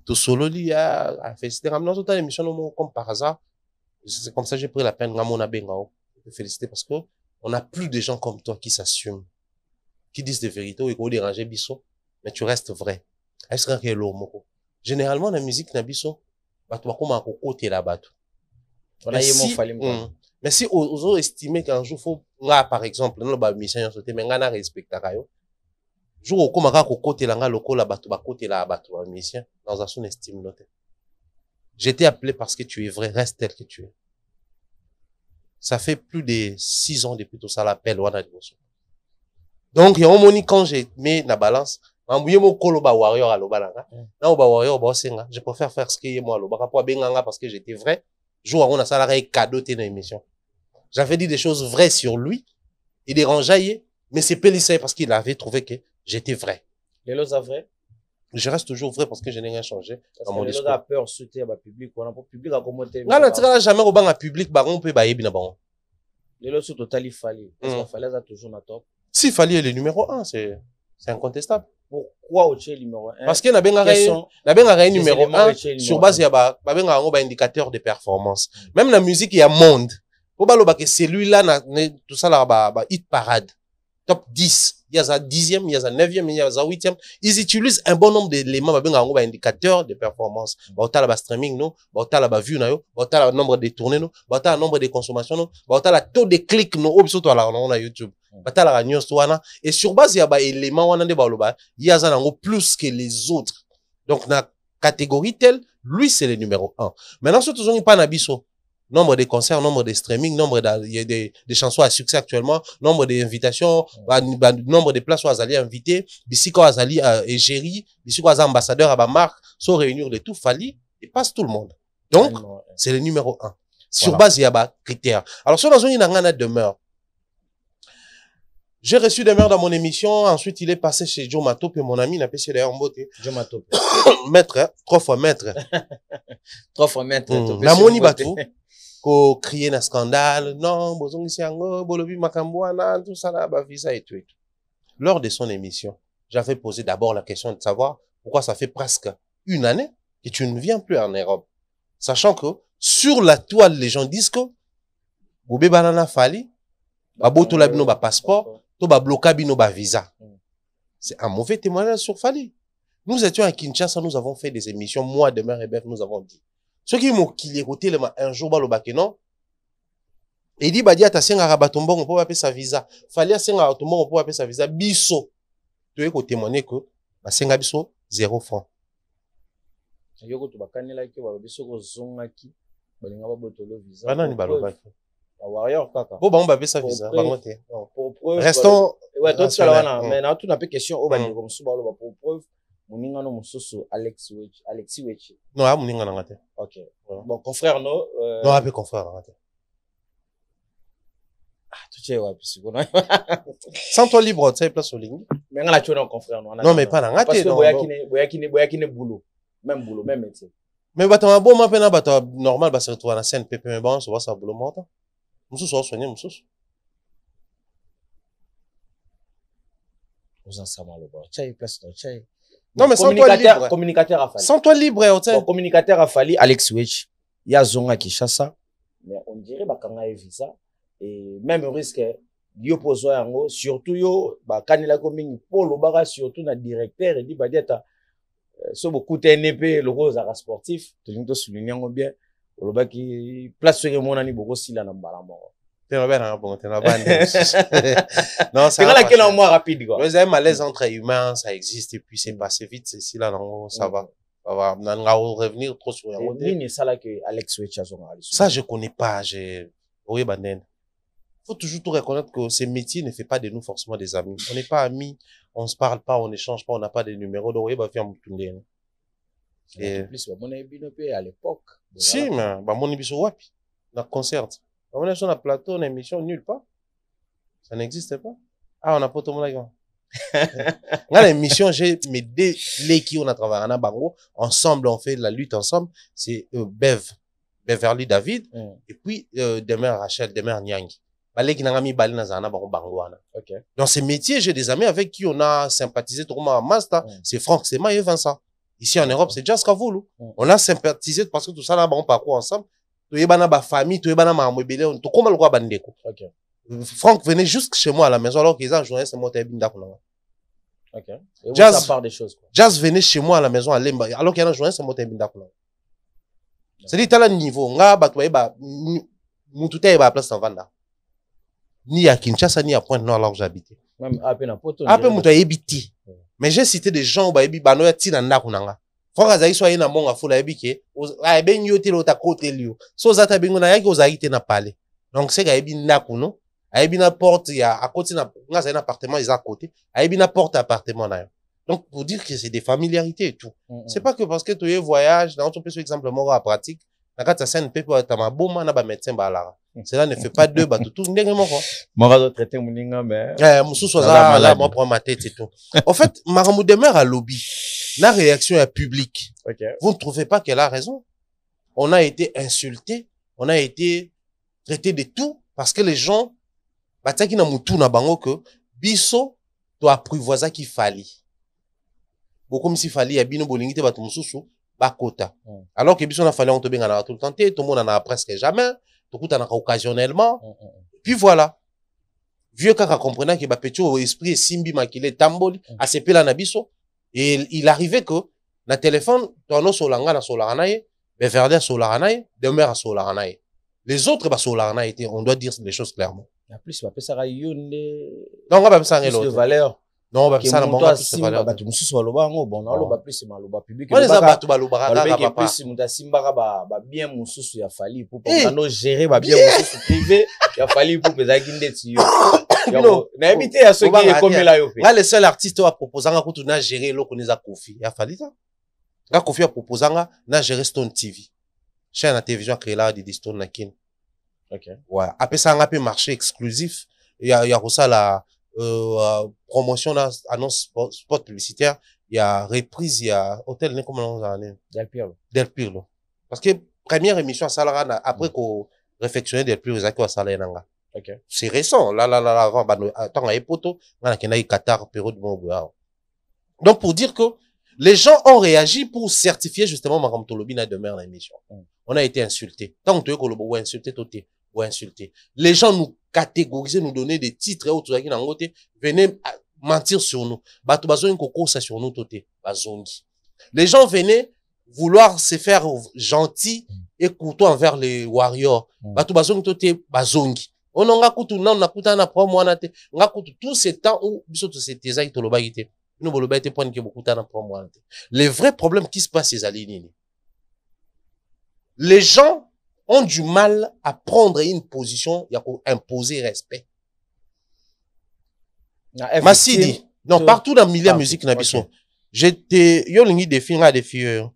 Tout solo, lui, a félicité. Ramenant toute l'émission, comme par hasard. C'est comme ça que j'ai pris la peine, Ramon Abengao, de féliciter parce que on a plus de gens comme toi qui s'assument, qui disent des vérités, ou qui déranger Bisso, mais tu restes vrai. Est-ce que l'homme, généralement, la musique, n'a Bisso, bah, tu vas comme un côté là-bas. Mais si aux autres estimer qu'un jour, faut, là, par exemple, nous, bah, mission, mais on a respecté, jour où, comme un côté là, loco, là, bah, côté là-bas, mission, dans un son estime, noté. J'étais appelé parce que tu es vrai, reste tel que tu es. Ça fait plus de 6 ans depuis tout ça, l'appel, donc, il y a un moment quand j'ai mis la balance, je préfère faire ce que je moi, parce que j'étais vrai. Jour où on a salarié cadeau dans l'émission. J'avais dit des choses vraies sur lui. Il dérangeait, mais c'est Pélissé parce qu'il avait trouvé que j'étais vrai. Les lots à vrai? Je reste toujours vrai parce que je n'ai rien changé. Parce que les lots a peur sauter à public, on a pas public à commenter. Non, non, jamais au banc à public, on peut bailler bien bon. Les lots sont total, il fallait. Parce qu'il fallait ça toujours na top. S'il fallait le numéro 1, c'est incontestable. Pourquoi au numéro 1? Parce qu'il y a un numéro 1 sur base, il y a un indicateur de performance. Même la musique, il y a monde. Pour que celui-là, tout ça là, hit parade. Top 10. Il y a un 10e, il y a un 9e, il y a un 8e. Ils utilisent un bon nombre d'éléments, un indicateur de performance. Autant la streaming, non? Autant la vue, non? Autant le nombre de tournées, non? Autant le nombre de consommations, non? Autant le taux de clics, non? Surtout là, on a YouTube. Autant la news, et sur base, il y a des éléments, il y a un plus que les autres. Donc, dans la catégorie telle, lui, c'est le numéro 1. Maintenant, surtout, on n'est pas n'abisso. Nombre de concerts, nombre de streaming, il y a des chansons à succès actuellement, nombre d'invitations, nombre de places où Azali est invité, d'ici quand Azali est géré, d'ici quand Azali ambassadeur à ma marque, sont réunir de tout, Fali, et passe tout le monde. Donc, c'est le numéro 1. Sur base, il y a des critères. Alors, sur la zone, il y a un demeure. J'ai reçu des mères dans mon émission, ensuite il est passé chez Joe Mato, puis mon ami n'a pas essayé d'ailleurs en beauté. Joe Mato. Maître, hein? 3 fois maître. 3 fois maître. La moni batou. Ko crier un scandale, non, bozong ici ango, bolobi makambouana, tout ça là, bah, visa et tout. Lors de son émission, j'avais posé d'abord la question de savoir pourquoi ça fait presque une année que tu ne viens plus en Europe. Sachant que, sur la toile, les gens disent que, bobe banana fali, baboto la bino ba passeport, to ba bloka bino ba visa. C'est un mauvais témoignage sur Fali. Nous étions à Kinshasa, nous avons fait des émissions, moi, de Mère et Bef, nous avons dit. Ceux qui m'ont écouté un jour, le bakenon, et dit, badia, ta senga rabatombo, on peut appeler sa visa. Fallait senga rabatombo, on peut appeler sa visa. Bisso. Tu es témoigner que, ba senga bisso, 0 francs. Yoko to bakanela ki ba bisso ko zonga ki, balinga ba botolo visa. Banani balobaki. Ba warrior kaka. Bon, ba on va appeler sa visa, ba monter. Pour preuve. Restons. Ouais, toi tu là mais na tout na question au bani comme sous ba lo ba pour preuve. Moninga no mususu Alexis Wechi. Non, ah, moninga na ngate. Ok. Bon, confrère, non? Non, appelez confrère, ngate. Ah, tout est ouais, puis sans toi libre, tu sais, place au ligne. Mais on a tué non, confrère, non? Non, mais pas na ngate. Parce que boyakine boulot. Même boulot, même métier. Mais bah, t'as un bon mappena, bah, t'as normal, bah, c'est retrouvé à la scène, pépé, mais bon, on se voit ça boulot montant. Moussous, on soigné, moussous. Vous en savez le bord. Tchaï, place, tchaï. Non, mais sans toi libre. Communicateur a fallu. Sans toi libre, tu sais. Bon, communicateur a fallu, Alex Witch. Il y a Zonga qui chasse. Mais on dirait, bah, quand on a vu ça, et même au risque, yo poso yango, surtout yo, bah, quand il a commis, pour le barra, surtout, na directeur, il dit, bah, dieta, so beaucoup TNP, le rose à sportif, tout le monde souligne bien, le bas qui place sur mon ani, beaucoup si la n'a pas la mort. T'es bien, bon, t'es bien. Non, c'est là qu'il en moins rapide, quoi. Vous avez malaise entre humains, ça existe, et puis c'est passé vite, c'est si là, non, ça va. revenir trop sur Alex ça, je connais pas. Oui, faut toujours tout reconnaître que ces métiers ne fait pas de nous forcément des amis. On n'est pas amis, on se parle pas, on n'échange pas, on n'a pas de numéros. Donc, oui, faire et plus, à l'époque. Si, mais, mon émission, wapi, dans le concert. On est sur un plateau, une émission, nulle part. Ça n'existe pas. Ah, on n'a pas tout le monde. Dans l'émission, j'ai mes deux les qui on a travaillé en Bango. Ensemble, on fait la lutte ensemble. C'est Beverly David. Et puis, Demer Rachel, Demer Nyangi. Dans ces métiers, j'ai des amis avec qui on a sympathisé tout le monde en master. C'est Franck Sema et Vincent. Ici en Europe, c'est Jazz Kavoulou. On a sympathisé parce que tout ça, là, on parcourt ensemble. Tout y a famille, tout y a ma mobile, tout comme le roi Bandeko. Franck venait juste chez moi à la maison alors qu'ils ont joué, c'est moi, Jazz, ça part des choses, quoi. Jazz venait chez moi à la maison à Lemba alors qu'il y a un joint, c'est moi, c'est-à-dire, t'as le niveau, nga, batoué, moutouté, place en Vanda. Ni à Kinshasa, ni à Pointe-Noire, là où j'habitais. Même à peine à Poto. Après, moutoué, ebiti. Mais j'ai cité des gens, bah, ebi, banoya, tina, nakunanga. Franck Azaï, soit yena monga, foula, ebike, ben yote, l'autre côté, liu. So, zata, bingona, yaki, ozaïte, na palais. Donc, c'est ebi, nakuno. Aïbi na porte, il y a, à côté, nga, c'est un appartement, ils sont à côté. Aïbi na porte, appartement, na. Donc, pour dire que c'est des familiarités et tout. C'est pas que parce que tu es voyage, dans ton exemple, exemple, à pratique, na kata scène, pepe, ta ma boma, na ba médecin, ba lara. Cela ne fait pas deux, bah, tout, n'est-ce pas? Moi, je traiter mon linga, mais. Moussou, soit là, moi, prends ma tête et tout. En fait, Maramou demeure à lobby. La réaction est publique. Vous ne trouvez pas qu'elle a raison? On a été insulté, on a été traité de tout, parce que les gens, bah, t'as qui n'a moutou na bango que, biso, doit apprivoiser qu'il fallait. Beaucoup comme s'il fallait, il y a bino bolingité, bah, tout moussou, bah, kota. Alors que biso, on a fallu, on te bien, tout le temps, tout le monde en a presque jamais. Tout le monde occasionnellement. Puis voilà. Vieux kaka comprenant que bah petit esprit simbi makile tamboli a sepé la nabiso. Et il arrivait que na téléphone tono solanga na solaranaye, Beverly solaranaye, demeure solaranaye. Les autres bah solaranaye on doit dire les choses clairement. En plus bah ça yonde. Non on va ça de valeur. Non on va ça na bon plus de valeur. Bah tout mususu baloba ngo bon na loba plus maloba public. On les a battu baloba kaka plus muta simba ba bien mususu ya fali pour no gérer ba bien mususu privé ya fali pour peza kinde tiyo. Na habité à ceux qui est comme là yo. Là le seul artiste a proposé nga kutu na gérer lo koneza Kofi ya fali ça. Nga Kofi a proposé nga na gérer Stone TV. Chaîne à télévision créée là de Stone na kin. OK. Ouais, après ça on a pu marché exclusif. Il y a ça la promotion là, annonce spot publicitaire, il y a reprise, il y a hôtel, comment on a Del Pirlo. Parce que première émission à Salara, après qu'on réfectionne Del Pirlo, ils ont Salara. C'est récent, là, avant, attends, à Epoto, on a Qatar, Pérou de Montbéliard. Donc, pour dire que les gens ont réagi pour certifier justement Maram Tolobi na demeure dans l'émission. On a été insultés. Tant que tu es insulté, ou insulté. Les gens nous catégoriser, nous donner des titres et autres qui n'ont venaient mentir sur nous. Sur nous, les gens venaient vouloir se faire gentils et courtois envers les warriors. On a tout ce temps où les vrais problèmes qui se passent, les gens ont du mal à prendre une position, il y a imposer respect. Massidi, non, partout dans le milieu de la musique, j'étais, yo lingi des filles,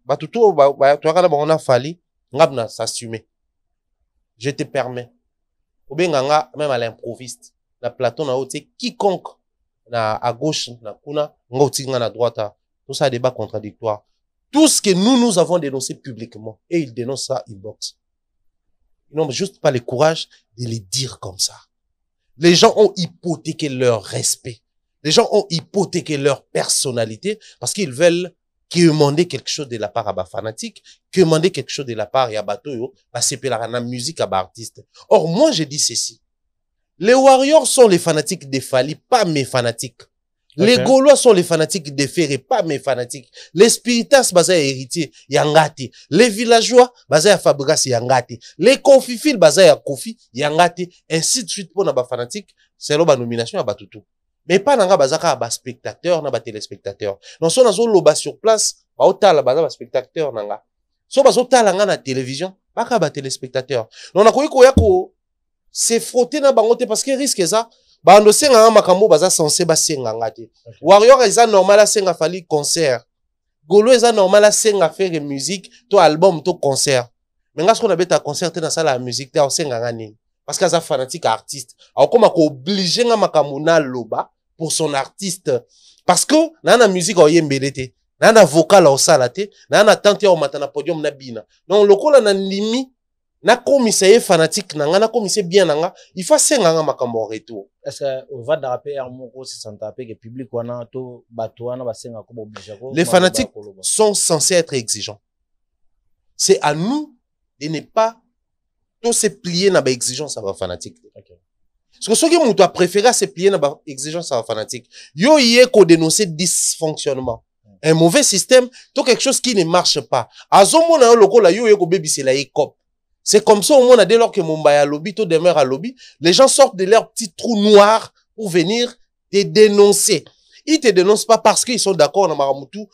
bah, tout, on a fallu, on s'assumer. Je te permets. Ou bien, même à l'improviste, la plateau, na haute, quiconque, à gauche, na kuna, na droite, tout ça, débat contradictoire. Tout ce que nous avons dénoncé publiquement, et ils dénoncent ça inbox. Ils n'ont juste pas le courage de les dire comme ça. Les gens ont hypothéqué leur respect. Les gens ont hypothéqué leur personnalité parce qu'ils veulent demander quelque chose de la part à bas fanatique, demander quelque chose de la part à bateau, à la musique à bas artiste. Or, moi, je dis ceci. Les Warriors sont les fanatiques des Fali, pas mes fanatiques. Les Gaulois sont les fanatiques des Ferré, pas mes fanatiques. Les Spiritas, basés à héritier, yangati. Les villageois, basés à Fabregas, yangati. Les Confifil, basés à Kofi, yangati. Ainsi de suite pour nos fanatiques, c'est la nomination à Batutu. Mais pas nanga bazaka à spectateurs, na téléspectateurs. Non, son azo loba sur place, ba otala baza ba spectateur nanga so bazo tala nga na télévision baka ba téléspectateur non nakoki koya ko se frotter na bango te parce que risque ça bando senga nga makambo baza censé ba senga nga te Warrior eza normal a senga fali concert Golo eza normal a senga faire musique to album to concert mais nga ce qu'on a beta concert te na sala la musique te o senga nga nini parce que eza fanatique artiste alors comme ko obligé nga makambo na loba pour son artiste parce que na musique o yembelete na vocal o sala te na tante o matana podium na bina donc lokola na limi na commissaire fanatique na nga na commissaire bien na nga il faut senga nga makambo retour est-ce que on va draper un mot si ça taper que public wana to bato wana ba senga ko obligé ko les fanatiques sont censés être exigeants c'est à nous de ne pas tout se plier na ba exigence à fanatique okay. Parce que ce que mon toi préféré se plier na ba exigence à fanatique yo yé ko dénoncer dysfonctionnement un mauvais système tout quelque chose qui ne marche pas azomona yo lokola yo yé ko bebisela ye cop. C'est comme ça au monde, dès lors que Mumbaya lobby, tout demeure à lobby, les gens sortent de leur petit trou noir pour venir te dénoncer. Ils te dénoncent pas parce qu'ils sont d'accord dans Maramutu,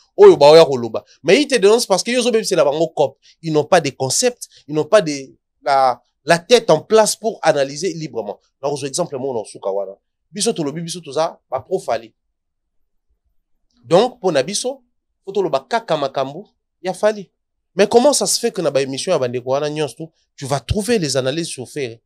mais ils te dénoncent parce qu'ils ont même c'est la bango cop. Ils n'ont pas de concept, ils n'ont pas la tête en place pour analyser librement. Alors, exemple, moi, on soukawana. Biso to lobby, biso to ça, ba profali. Donc, pour Nabiso, faut to loba kaka makambu, ya fali. Mais comment ça se fait que dans la émission tu vas trouver les analyses sur Ferré?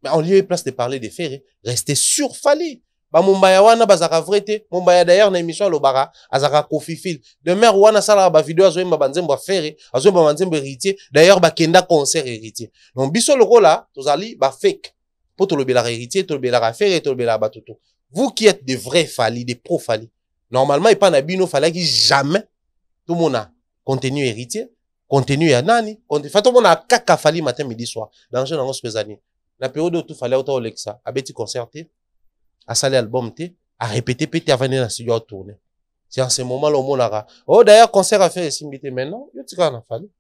Mais en lieu et place de parler des Ferré, restez sur Fali. Ba Mumbaya wana bazaka vrete, Mumbaya d'ailleurs na émission lo bara azaka Kofi Fil. De mer wana sala ba vidéo azoyemba banzembo Ferré, azoyemba banzembo héritier, d'ailleurs ba kenda concert héritier. Donc biso loko là, tozali ba fake. Po to lobela héritier, to lobela Ferré, to lobela batoto. Vous qui êtes des vrais Fali, des pro Fali. Normalement, il pas na bino fallait que jamais tout le monde a contenu héritier. Contenu ya nani fato mona kaka fali matin midi soir danger dans ce années la période où tout fallait auto Alexa a beti concerté a salé album té a répété pété avant na studio à tourner c'est en ce moment là au monara oh d'ailleurs concert a fait simité maintenant yo tika na fali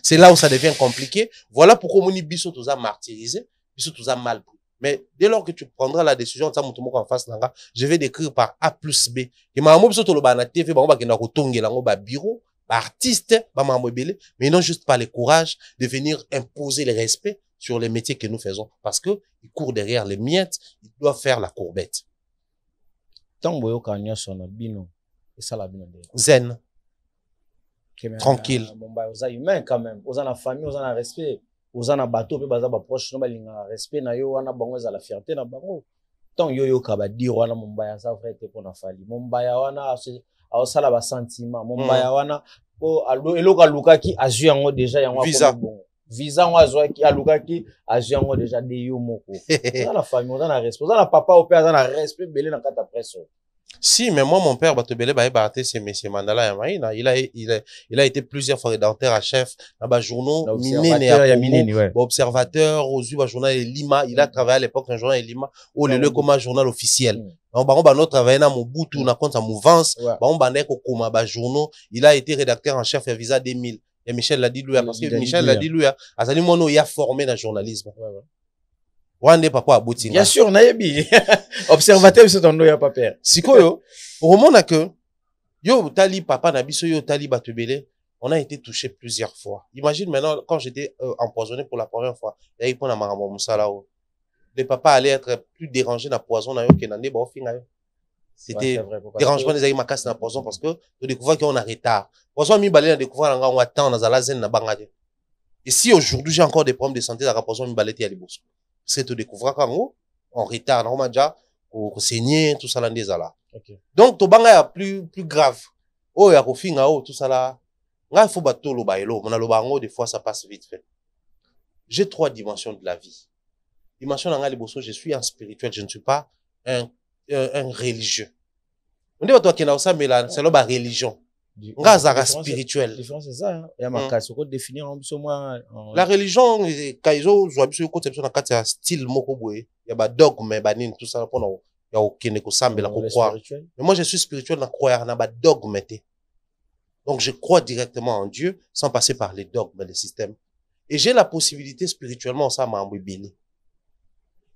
c'est là où ça devient compliqué voilà pourquoi moni biso tous a martyrisé biso tous a mal pris mais dès lors que tu prendras la décision de ça mutumo en face nanga je vais décrire par A plus B et ma mo biso to lo ba na TV ba ba kenda ko tongela ngo ba bureau artistes, mais non juste pas le courage de venir imposer le respect sur les métiers que nous faisons. Parce que ils courent derrière les miettes, ils doivent faire la courbette. Tant que vous son bino, et ça la bino. Zen. Tranquille. Vous avez humain quand même. Vous avez la famille, vous avez le respect. Vous avez un bateau, vous avez un proche, vous avez le respect, vous avez la fierté. Tant que vous avez dire, vous avez un vrai pour la famille. Vous avez au sala ba sentiment Mumbaya wana o eloka lukaki azui yango déjà yango visa ngo azwaki alukaki azui yango déjà de yo moko ça la famille on a respect on a papa au père on a respect belé na kata presse. Si, mais moi, mon père, Batobele, c'est M. Mandala Yamaïna. Il a été plusieurs fois rédacteur à chef dans le journal observateur, aux yeux, journal Lima. Il a travaillé à l'époque dans le journal Lima, au lieu comme un journal officiel. Donc, on a travaillé dans Mobutu, on a compte en mouvance. On a journal. Il a été rédacteur en chef à Visa 2000. Et Michel l'a dit lui, parce que Michel l'a dit lui, Azali Mono, il a formé dans le journalisme. Bien sûr, naïbi. Observateur, c'est ton nom, il n'y a pas peur. Sikoyo, au moment que, yo, tali, papa, nabiso, yo, tali, batubele, on a été touché plusieurs fois. Imagine maintenant, quand j'étais empoisonné pour la première fois, il y a eu un marabou moussala. Les papas allaient être plus dérangés dans le poison, c'était dérangement des aïe makas dans le poison parce que, tu découvres qu'on a retard. Poison, mi balé, on découvre qu'on a attend, on a la zen, na bangade. Et si aujourd'hui, j'ai encore des problèmes de santé, la poison, mi balé, t'y a les bourses. C'est te découvrir quand on retard, on déjà, au saigner, tout ça là, des là. Donc, to banga ya plus grave. Oh, ya kofinga, oh, tout ça là. Nga, faut bateau lo bailo. Mon alobango, des fois, ça passe vite fait. J'ai 3 dimensions de la vie. Dimension d'anga les bosso, je suis un spirituel, je ne suis pas un religieux. On dit, toi, qui n'a ça, mais là, c'est là, ba religion. Nga, zara spirituel. La différence, c'est ça, hein. Il y a ma casse, on peut définir un peu moins. La religion, kaizo, zoa biso, conception, na un style, moko boye. Il y a ba dogme, banin, tout ça, pour nous. Il y a aucun écosambe, la croire. Mais moi, je suis spirituel, na croire, na ba dogme, donc, je crois directement en Dieu, sans passer par les dogmes, les systèmes. Et j'ai la possibilité, spirituellement, ça m'a embébélé.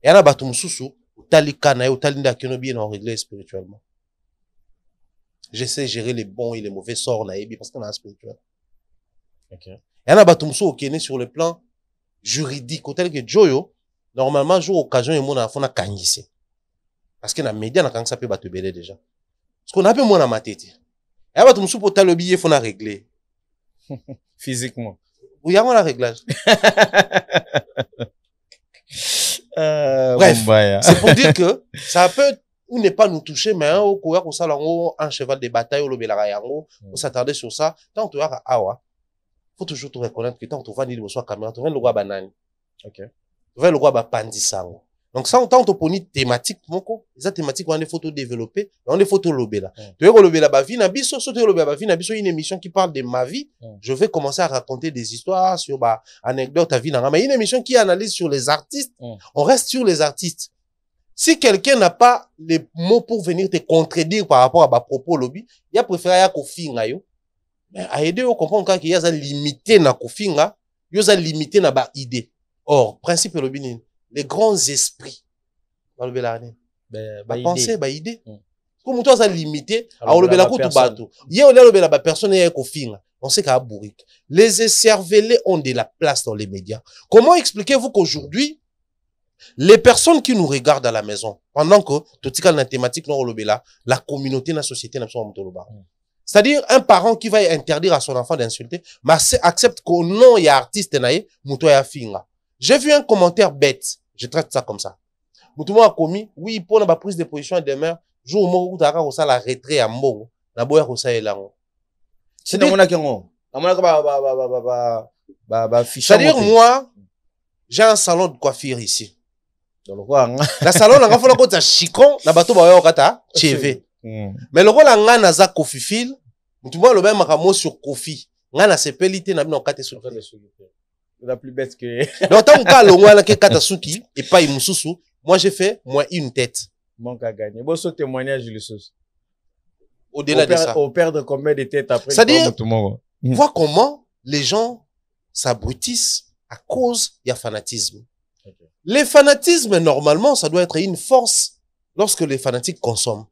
Et là, batum sousou, tali kana, ou tali ndakino bien en réglé spirituellement. Je sais gérer les bons et les mauvais sorts, parce qu'on a un spirituel. Ok. Et on a batumso qui est sur le plan juridique, tel que Joyo, normalement, jour occasion, il y a un kangisi. Parce que dans les médias, on a ça peut battre déjà. Parce qu'on a un peu moins dans ma tête. Et on a batumso pour le billet, il faut régler. Physiquement. Oui, il y a un réglage. Bref, c'est pour dire que ça peut ou ne pas nous toucher, mais au courir pour ça, un cheval de bataille, au lobby on s'attarder sur ça. Tant que tu as awa, faut toujours te reconnaître que tant que tu vas dire le soir caméra, tu vas le roi banane. Ok. Tu vas le roi bandisango. Donc ça, tant que tu as thématique, les thématiques, on a des photos développées, on a des photos lobby là. Tu veux lobby là, vie, nabiso, sauter lobby là, vie, nabiso, une émission qui parle de ma vie. Je vais commencer à raconter des histoires sur, anecdotes à vie, mais une émission qui analyse sur les artistes. On reste sur les artistes. Si quelqu'un n'a pas les mots pour venir te contredire par rapport à ma propos lobby, il a préféré à kofinga yo. Mais à aider au comprendre qu'il y a ça limité na kofinga, il y a ça limité na ba idée. Or, principe lobby, les grands esprits, ba penser, ba idée. Comme toi ça limité, à lobby la ko tu bateau. Il y a lobby la ba personne ya kofinga. On sait qu'à bourrique. Les écervelés ont de la place dans les médias. Comment expliquez-vous qu'aujourd'hui, les personnes qui nous regardent à la maison, pendant que tout ce qui est la thématique, la communauté, la société, c'est-à-dire un parent qui va interdire à son enfant d'insulter, mais accepte qu'au nom il y a artiste, j'ai vu un commentaire bête, je traite ça comme ça. Moutouma a commis, oui, pour la prise de position demain, jour où tu as la retrait à Mbongo, la boya rosa et là. C'est-à-dire, moi, j'ai un salon de coiffure ici. La salon na ngafona ko ta chicon na bato ba yo kata cheve. Mais le rôle nga na za kofifil, mutu mo lo ba makamo sur kofi. Nga na sepelité na bino kate sur. La plus bête que donc tant ka lo ngala ke kata suki et pas imususu, moi j'ai fait moins une tête. Manque à gagner. Bon ce témoignage le sauce. Au-delà de ça. On perd combien de têtes après? C'est-à-dire vois comment les gens s'abrutissent à cause du fanatisme. Okay. Les fanatismes, normalement, ça doit être une force lorsque les fanatiques consomment.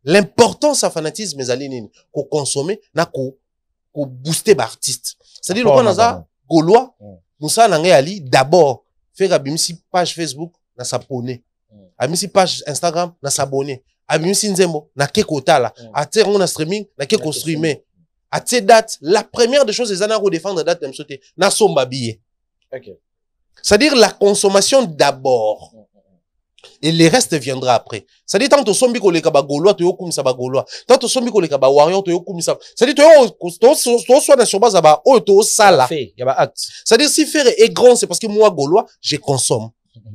L'importance à fanatisme, mes amis, qu'on consomme, n'a qu'on booster l'artiste. C'est-à-dire, le qu'on a Gaulois, Moussa Nangé Ali, d'abord, faire abimisi page Facebook, na s'abonner. Abimisi page Instagram, na s'abonner. Abimisi Nzembo, na kekota là. Ate on a streaming, na keko streamer. Ate date, la première des choses, les années à défendre date, na somba billet. Ok. C'est-à-dire la consommation d'abord. Et le reste viendra après. C'est-à-dire, tant que sombi ko leka ba Gaulois, tu yokum sa ba Gaulois. Tant que sombi ko leka ba Warrior, tu yokum sa. C'est-à-dire, tu soit sur base ba o to sala. Il y a ba acte. C'est-à-dire, si faire est grand, c'est parce que moi, Gaulois, je consomme.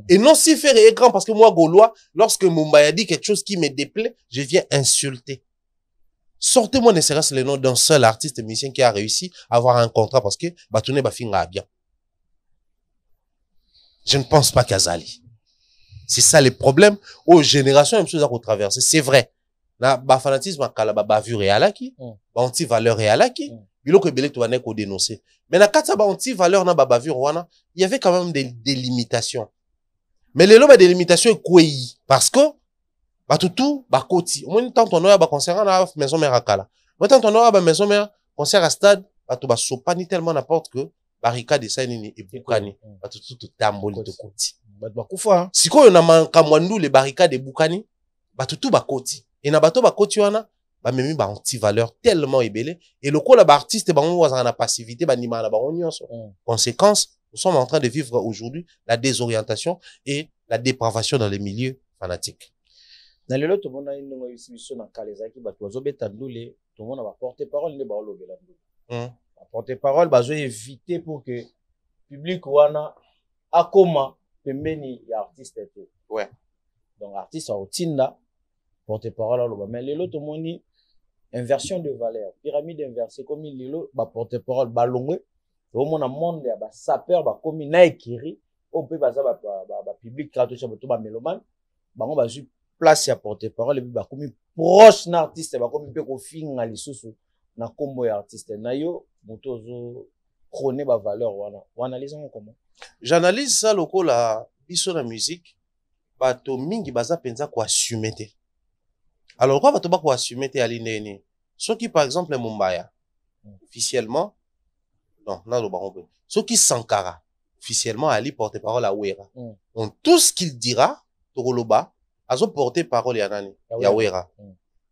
Et non, si faire est grand, parce que moi, Gaulois, lorsque Mumbai dit quelque chose qui me déplaît, je viens insulter. Sortez-moi ne serait-ce le nom d'un seul artiste musicien qui a réussi à avoir un contrat parce que Batoune Bafinga bien. Je ne pense pas qu'Azali. C'est ça le problème aux générations même chose à traverser. C'est vrai. Na ba fanatisme kala ba bavure et alaki, ba anti valeur et alaki, biloko belé to nek ko dénoncer. Mais na kata ba anti valeur na ba bavure wana, il y avait quand même des limitations. Mais les lois des limitations quoi parce que ba tout ba koti. Au moins tant on a ba concert na maison mère akala. Moi tant on a ba maison mère concert à stade, ba to ba sopani tellement n'importe que barricade ça nini et bukani. Ba tout tamboli to koti. Ba kufa. Siko yo na mankamwandu les barricades et bukani, ba tout ba koti. Et na bato ba koti wana, ba memi ba anti valeur tellement ébélé et le ko la ba artiste ba on na passivité ba nima na ba nyonso. Conséquence, nous sommes en train de vivre aujourd'hui la désorientation et la dépravation dans les milieux fanatiques. Dans le lot, tout le monde a une mission dans Kalezaki, bah, tout le monde a porte-parole, les barolos de la porte-parole, bah, je vais éviter pour que le public wana a comment pemeni y artiste était. Ouais. Donc, artiste a otinda, porte-parole à l'oba. Mais le lot, tout le monde dit inversion de valeur, pyramide inversée, comme il dit, bah, porte-parole, bah, longwe. Au monde a monde, bah, sapeur, bah, comme il n'a écrit, on peut passer, bah, public, quand tout bah, mélomane, bah, on va juste place à porte-parole, et puis, bah, comme proche d'un artiste, bah, comme il peut qu'on finisse à l'issue, na combo artiste, na yo, motozo, chroner, bah, valeur, ou analysons comment? J'analyse ça, le coup, la, biso la musique, bah, to mingi, baza penza, quoi, assumer. Alors, quoi va-t-on pas assumer tes alinéés? Ceux qui, par exemple, Mumbaya, officiellement, non, non, non, ceux qui Sankara, officiellement, Ali porte-parole à Ouera. Donc, tout ce qu'il dira, Toroloba, a porte-parole à Ouera.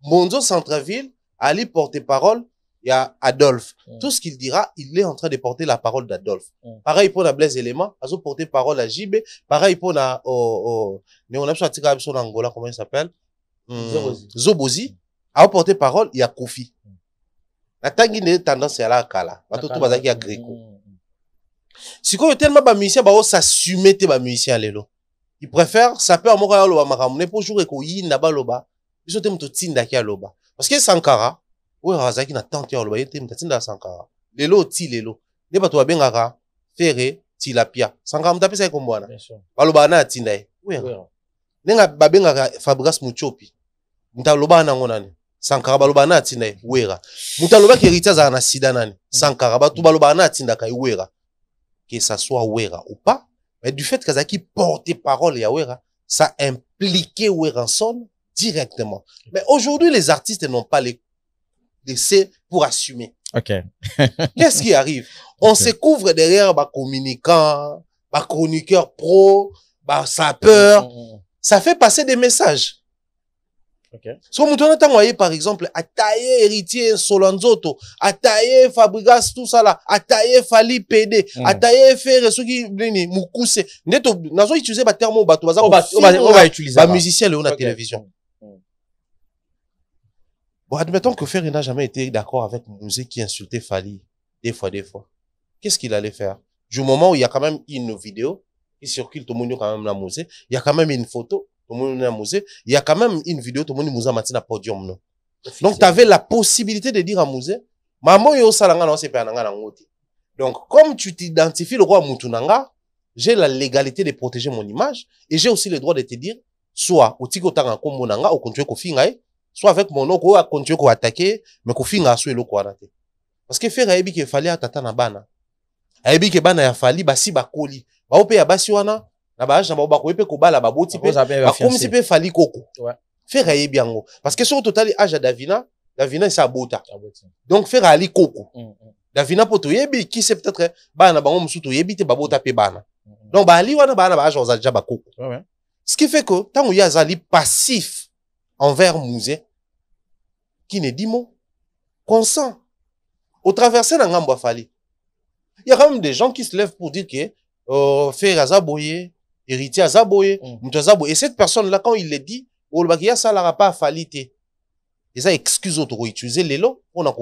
Monzo Centreville, Ali porte-parole, il y a Adolphe. Tout ce qu'il dira, il est en train de porter la parole d'Adolphe. Pareil pour la Blaise Élément, a porté parole à JB. Pareil pour la, on a sur Angola, comment il s'appelle? Zobozi. A porté parole, il y a Kofi. La tangi n'est tendance à la kala. Tout bazaki à Gréco. Si quoi, tellement ba musicien, ba s'assumer te ba musicien lelo. Il préfère, ça peut amour à loba maramune pour jouer ko yi naba loba. Ils sont tout tinda ki loba. Parce que Sankara, oui, Razaki na tante ya loba, yete mtatinda Sankara. Lelo ti lelo. Ne ba to bengaka Ferré tilapia. Sankara mtape sa kombwana. Baloba na tinda e. Oui. Nenga babengaka Fabregas Muchopi. Mtaloba na ngonani. Sankara baloba na tinda e. Wera. Mtaloba ki héritier za na sida nani. Sankara batu baloba na tinda ka Wera. Que ça soit Wera ou pas. Mais du fait qu'Azaki porte parole à Wera, ça impliquait Weranson directement. Mais aujourd'hui, les artistes n'ont pas les laissés pour assumer. Ok. Qu'est-ce qui arrive? On se couvre derrière bah communicants, bah chroniqueurs pro, bah sapeurs. Ça fait passer des messages. Okay. So mouton voyez par exemple Ataye héritier Solanzoto, Ataye Fabregas tout ça là, Ataye Fali PD, Ataye Ferre ceux qui blini Mukuse. Neto nazo utiliser ba terme bato baza on va utiliser ba musicien le na télévision. Bon, admettons que Ferre n'a jamais été d'accord avec une musique qui insultait Fali des fois. Qu'est-ce qu'il allait faire? Du moment où il y a quand même une vidéo qui circule, tout le monde quand même la musique, il y a quand même une photo. Il y a quand même une vidéo, tout le monde mouza matina podium, non. Donc, tu avais la possibilité de dire à Mouzé, maman yo salanga non c'est pas nanga ngoti. Donc, comme tu t'identifies le roi Moutunanga, j'ai la légalité de protéger mon image et j'ai aussi le droit de te dire, soit au tiko tanga kombo nanga, au continuer ko fingae, soit avec mon nom, ko continuer ko attaquer, mais ko finga so elo ko arate. Parce que faire ayebi ke fali atata na bana. Ayebi ke bana ya fali basi bakoli. Ba ope ya basi wana na ba age na ba ko epe ko bala ba boti pe ba comme si pe fali koko. Ouais. Faire ayebi yango parce que sur au total age à Davina c'est abota. Donc faire ali koko. Davina poto yebi qui c'est peut-être bana bango musuto yebi te babota pe bana. Donc ba ali wana bana ba age oza déjà ba koko. Ouais. Ce qui fait que tant y a zali passif envers Mouzé qui ne dit mot consent au traverser dans Ngamba Fali. Il y a quand même des gens qui se lèvent pour dire que faire Azaboye, héritier Azaboye, et cette personne-là, quand il le dit, au Bakia, ça n'aura pas falité. Et ça excuse autre utiliser les lots, on a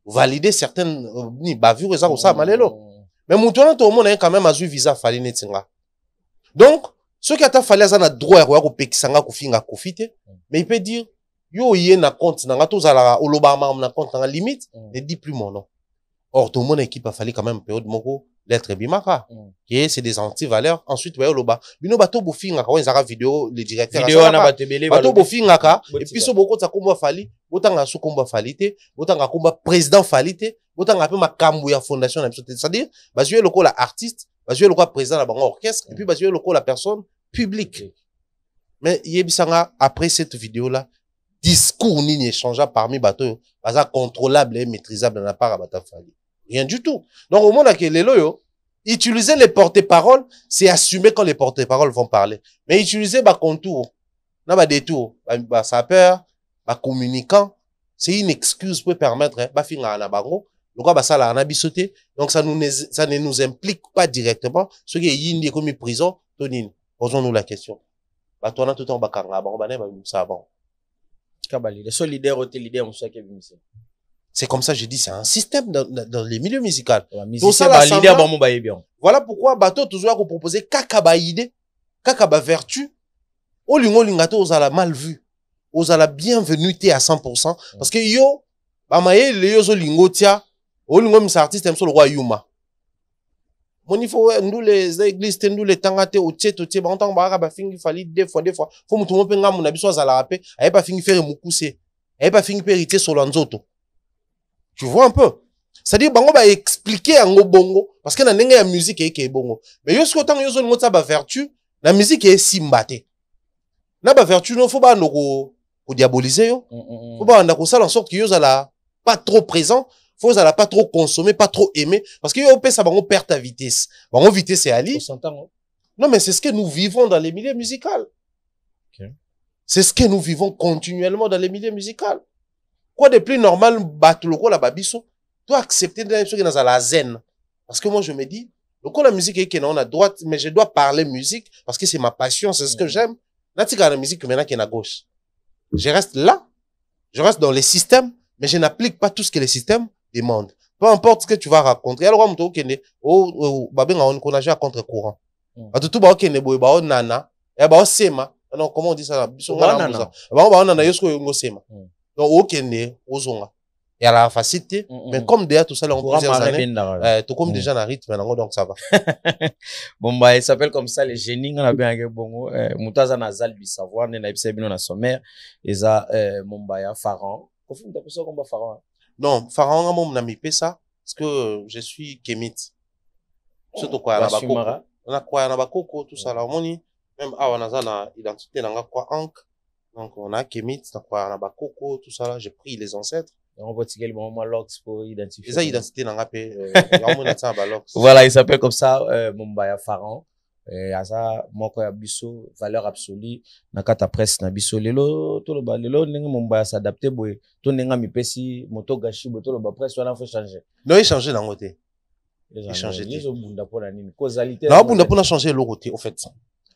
valider certaines bavures, et ça, ça, mais maintenant, tout le monde a quand même azu visa Fali Netinga. Donc, ceux qui ont fallu à droit, ou pekisanga kufinga kufite, mais il peut dire, yo yé na compte, na gato zala, olobama na compte, na limite, ne dit plus mon nom. Or, tout le monde équipe a fallu quand même période moko, l'être bimaka. Et c'est des anti-valeurs. Ensuite, ouais, loba. Bino bato bofinga, quand ils ont vidéo, le directeur. Vidéo, on a batebele, bato bofinga ka, et puis so boko ta komba fali, botanga sou komba falite, botanga komba président falite, botanga peu ma kambuya fondation, c'est-à-dire, bah, je le la artiste, bah, je le président de la banque orchestre, et puis bah, je le la personne publique. Mais, yebisanga, après cette vidéo-là, discours ni échangeable parmi bateaux, baza contrôlable et maîtrisable dans la part à Batafali. Rien du tout. Donc, au moment où les loyaux, utiliser les porte-paroles, c'est assumer quand les porte-paroles vont parler. Mais utiliser ba contour, na ba détour, ba sapeur, ba communicant, c'est une excuse pour permettre, ba finga na bango, le quoi ba sala na bisoté. Donc, ça ne nous implique pas directement. Ce qui est yindi comme prison, tonine. Posons-nous la question. Ba toi na tout en bakanga, ba ba ça avant. C'est comme ça, je dis, c'est un système dans les milieux musicaux. Voilà pourquoi bateau toujours à proposer kakaba idée, kakaba vertu. Au lingo lingato aux a la mal vu, aux a la bienvenuité à 100%. Parce que yo, bamaye le yo zo lingo tia, au lingo mis artiste aime sur le roi Yuma. Mon il faut nous les églises nous les tangate au tché ba entang ba ba fingi fali des fois faut mutu mo penga mon abiso za la rapé ay pas fingi faire mukuse ay pas fingi héritier Solanzoto. Tu vois un peu, c'est-à-dire bango ba expliquer en bongo parce que na ndenge ya musique est bongo mais yo ce temps yo zo ngota ba vertu la musique est simbate na ba vertu no faut ba ndoko pour diaboliser yo. Faut pas on a ça en sorte que yo ala pas trop présent, faut ala pas trop consommer, pas trop aimer parce que yo peut ça on perd ta vitesse. Bon vitesse c'est Ali. Non mais c'est ce que nous vivons dans les milieux musicaux. Okay. C'est ce que nous vivons continuellement dans les milieux musicaux. Quoi de plus normal batuloko la babiso, toi accepter de ce que dans la zen parce que moi je me dis donc la musique est qu'on a droit mais je dois parler musique parce que c'est ma passion, c'est ce que j'aime. Là tu la musique maintenant qui est à gauche. Je reste là, je reste dans les systèmes, mais je n'applique pas tout ce que les systèmes demandent. Peu importe ce que tu vas raconter. Alors, on on connaît à contre-courant. Tout ba okene boy ba nana, et ba sema. Non, comment on dit ça? On nana yosko yongo sema. Donc okene ozonga. Il y a la facilité, mais comme déjà tout ça là on plusieurs années, tout comme déjà dans rythme donc ça va. Bon bah il s'appelle comme ça les génies on a bien que bongo mutaza nazal du savoir né na ibisa bino na sommaire eza Mombaya Pharaon. Confirme t'appelles ça comme Pharaon? Non, Pharaon mon ami pe ça parce que je suis Kemit. Surtout quoi na bakoko. On a quoi na bakoko tout ça là moni même ah on a na identité na quoi Ank. Donc on a Kemit na quoi na bakoko tout ça là j'ai pris les ancêtres. On va tirer le moment Lox pour identifier. Les identités n'ont pas voilà, il s'appelle comme ça, Mombaya Pharaon. Et à ça, moi, quand biso, valeur absolue, na kata presse, na biso, lelo, tout le bas, lelo, n'engue Mombaya s'adapter, boy, tout n'engue mi pesi, moto gachi, boy, tout le bas presse, on a fait changer. Non, il change dans côté. Il change. Les autres bunda pour la nini. Causalité. Non, bunda pour changer le côté, au fait.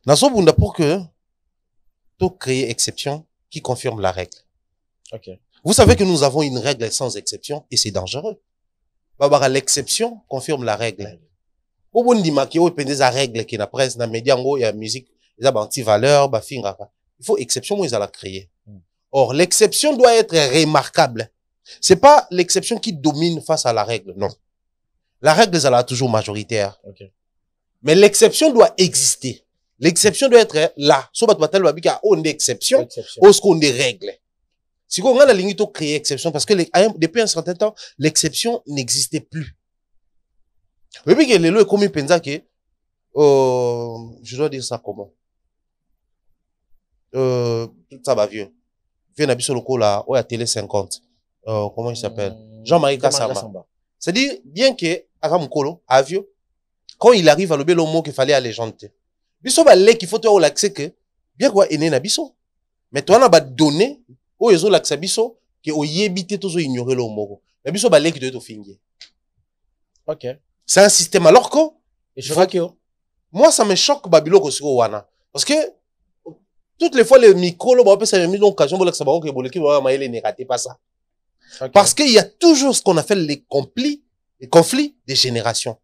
Dans ce bunda pour que, tout créer exception qui confirme la règle. Ok. Vous savez que nous avons une règle sans exception et c'est dangereux. L'exception confirme la règle. Au bon dit il y a des règles qui na presse, na média, il y a musique, il y a anti-valeur, il faut exception, moi, ils la créer. Or, l'exception doit être remarquable. C'est pas l'exception qui domine face à la règle, non. La règle, elle est toujours majoritaire. Okay. Mais l'exception doit exister. L'exception doit être là. Soit tu vas dire on est exception, ou ce qu'on est règle. Si on a la ligne de créer exception, parce que depuis un certain temps, l'exception n'existait plus. Mais puis, les lois, comme ils pensent que, je dois dire ça comment? Ça va vieux. Vieux n'a sur le coup là, ou à Télé 50. Comment il s'appelle? Jean-Marie Kassamba. C'est-à-dire, bien que, à vieux, quand il arrive à le mot qu'il fallait aller chanter. Biso ba lek, il faut te l'accès que, bien quoi, est né na biso. Mais toi, on a donné, ou ils ont l'accès biso, que au yébité, toujours ignorer le mot. Mais biso ba lek, doit être fingé. Ok. C'est un système, alors que, moi, ça me choque, Babilo, wana. Parce que, toutes les fois, les micros, ça m'a mis l'occasion, pour que ne ratez pas ça. Okay. Parce qu'il y a toujours ce qu'on appelle les conflits des générations.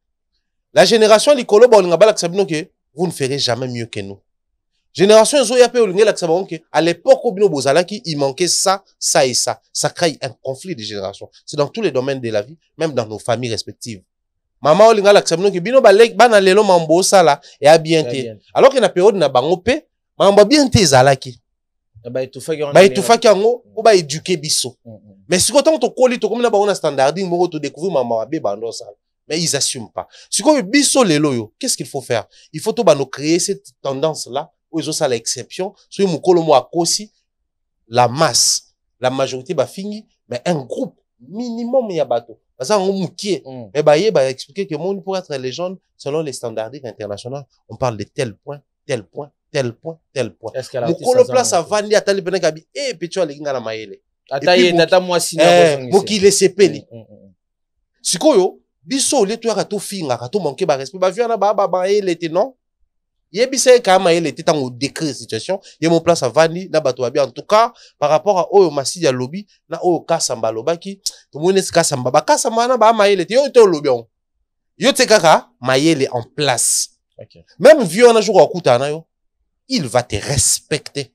La génération, vous ne ferez jamais mieux que nous. Génération, à l'époque, il manquait ça, ça et ça. Ça crée un conflit de génération. C'est dans tous les domaines de la vie, même dans nos familles respectives. Maman, alors qu'il y a une période, mamba bien te zalaki. Tout fait yango, ou ba éduquer biso. Mais si quand on colle, comme na ba on a standarding, on to découvrir mama be bando ça. Mais ils assument pas. Si quand biso les loyo, qu'est-ce qu'il faut faire? Il faut to ba nous créer cette tendance là, où ils ont ça l'exception, so mu kolo mo akosi la masse, la majorité ba fini, mais un groupe minimum ya bato. Parce qu'on moukié. Mais ba expliquer que monde pour être légende selon les standards internationaux, on parle de tel point, tel point. Tel point, tel point. Mukolo place à vandi atali pene kabi pecho alinga na maele. Ataye tata mwasi na mokile sepeli. Sikoyo biso le to to finga to manquer ba respect ba viana ba maele te non. Yebise ka maele te tango décrire situation, ye mon place à vandi na bato ba en tout cas par rapport à oyo masidi ya lobby na oyo kasamba lobaki to mone kasamba ba kasamba na ba maele te yo to lobby on. Yo te kaka maele en place. Okay. Même vieux on a jour okuta na yo. Il va te respecter.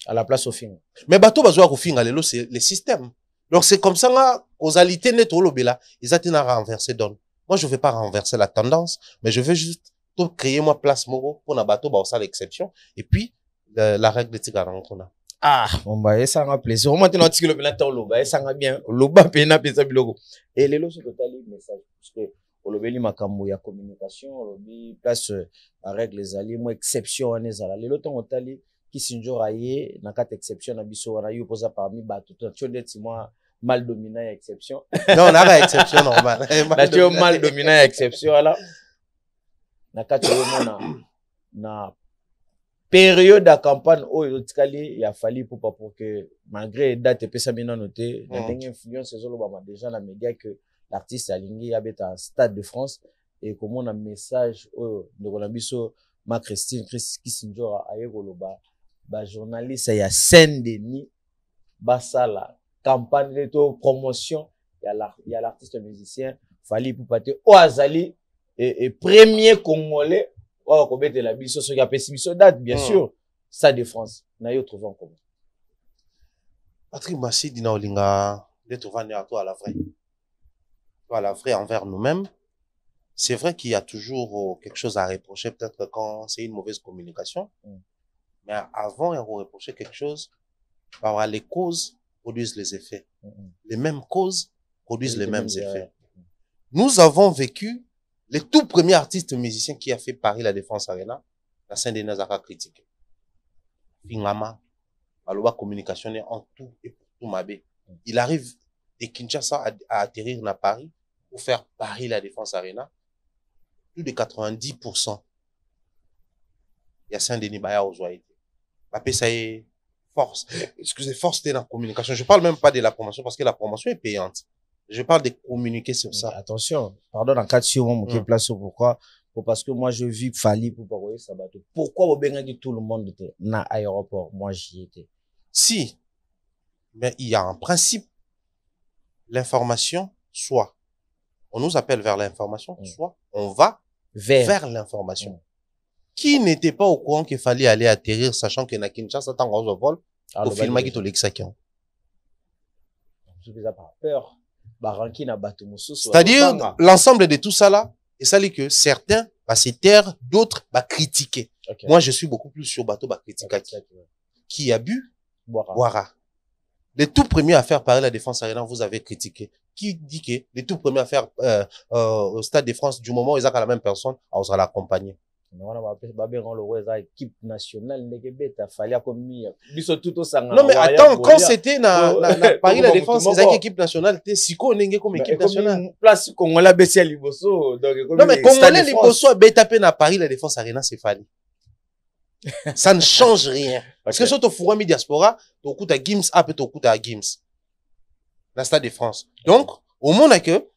À la place au film. Mais bateau bazoa au film, c'est le système. Donc c'est comme ça, la causalité net au lobela, ils ont renversé donne. Moi, je veux pas renverser la tendance, mais je veux juste tout créer moi place moro pour na bateau ba ça l'exception et puis la règle de tigara qu'on a. Ah, on va ça un plaisir. Au moins tu n'as pas le plan loba, ça va bien. Loba pena pesa biloko. Et les lots totali message parce que au lobeli makambo ya communication, lobi place la règle les alliés, moi exception on ezala. Les lots on tali Kissinger aye na carte exception na biso wana yo posa parmi bato tu ndeti moi mal dominant ya exception non on a exception normal na tu mal dominant ya exception wala na kati yo mona na période de campagne oyo tikali ya fali pour que malgré date pesa mina noté na ndenge influence ezolo ba déjà na média que l'artiste alingi ya beta Stade de France et comment on a message oyo ndeko na biso ma Christine Kissinger aye koloba ba journaliste ya Saint-Denis basala campagne de promotion ya l'artiste musicien Fally Ipupa te o azali et premier congolais o ko betela biso so ya pesi biso date bien sûr Stade de France na yo trouver en commun Patrick Massidi na olinga de trouver à toi à la vraie envers nous-mêmes. C'est vrai qu'il y a toujours quelque chose à reprocher, peut-être quand c'est une mauvaise communication. Mais avant, il y a reprocher quelque chose. Les causes produisent les effets. Les mêmes causes produisent les mêmes effets. Nous avons vécu les tout premiers artistes musiciens qui a fait Paris La Défense Arena, la Saint-Denis Nazara critique. Fingama, Aloba communication en tout et pour tout Mabé. Il arrive de Kinshasa à atterrir à Paris pour faire Paris La Défense Arena. Plus de 90%. Il y a Saint-Denis Baya aux Ouaïté. Papé, ça y est, force. Excusez, force de la communication. Je parle même pas de la promotion parce que la promotion est payante. Je parle de communiquer sur ça. Attention, pardon, en cas de sur mon place, pourquoi? Parce que moi, je vis Fally pour parler ça bateau. Pourquoi vous bengez tout le monde était na aéroport? Moi, j'y étais. Si. Mais il y a un principe. L'information, soit on nous appelle vers l'information, soit on va vers l'information. Qui n'était pas au courant qu'il fallait aller atterrir, sachant que na Kinshasa, tant qu'on vol, au film qui l'exaction. Je n'ai pas peur. C'est-à-dire, l'ensemble de tout ça là, et ça dit que certains va se taire, d'autres va critiquer. Okay. Moi, je suis beaucoup plus sur bateau, va critiquer. Qui a bu, boira. Les tout premiers à faire parler La Défense Arena, vous avez critiqué. Qui dit que les tout premiers à faire au Stade de France, du moment où ils ont la même personne, on sera l'accompagner. Non, mais attends, quand c'était na Paris La Défense, ils avaient équipe nationale, t'es siko n'engé comme équipe nationale. Place Congolais Bessia Liboso. Non, mais Congolais Liboso a tapé na Paris La Défense Arena, c'est Fally. Ça ne change rien. Parce que surtout au Forum Diaspora, tu écoutes à Gims, après tu écoutes à Gims. La Stade de France. Donc, au monde que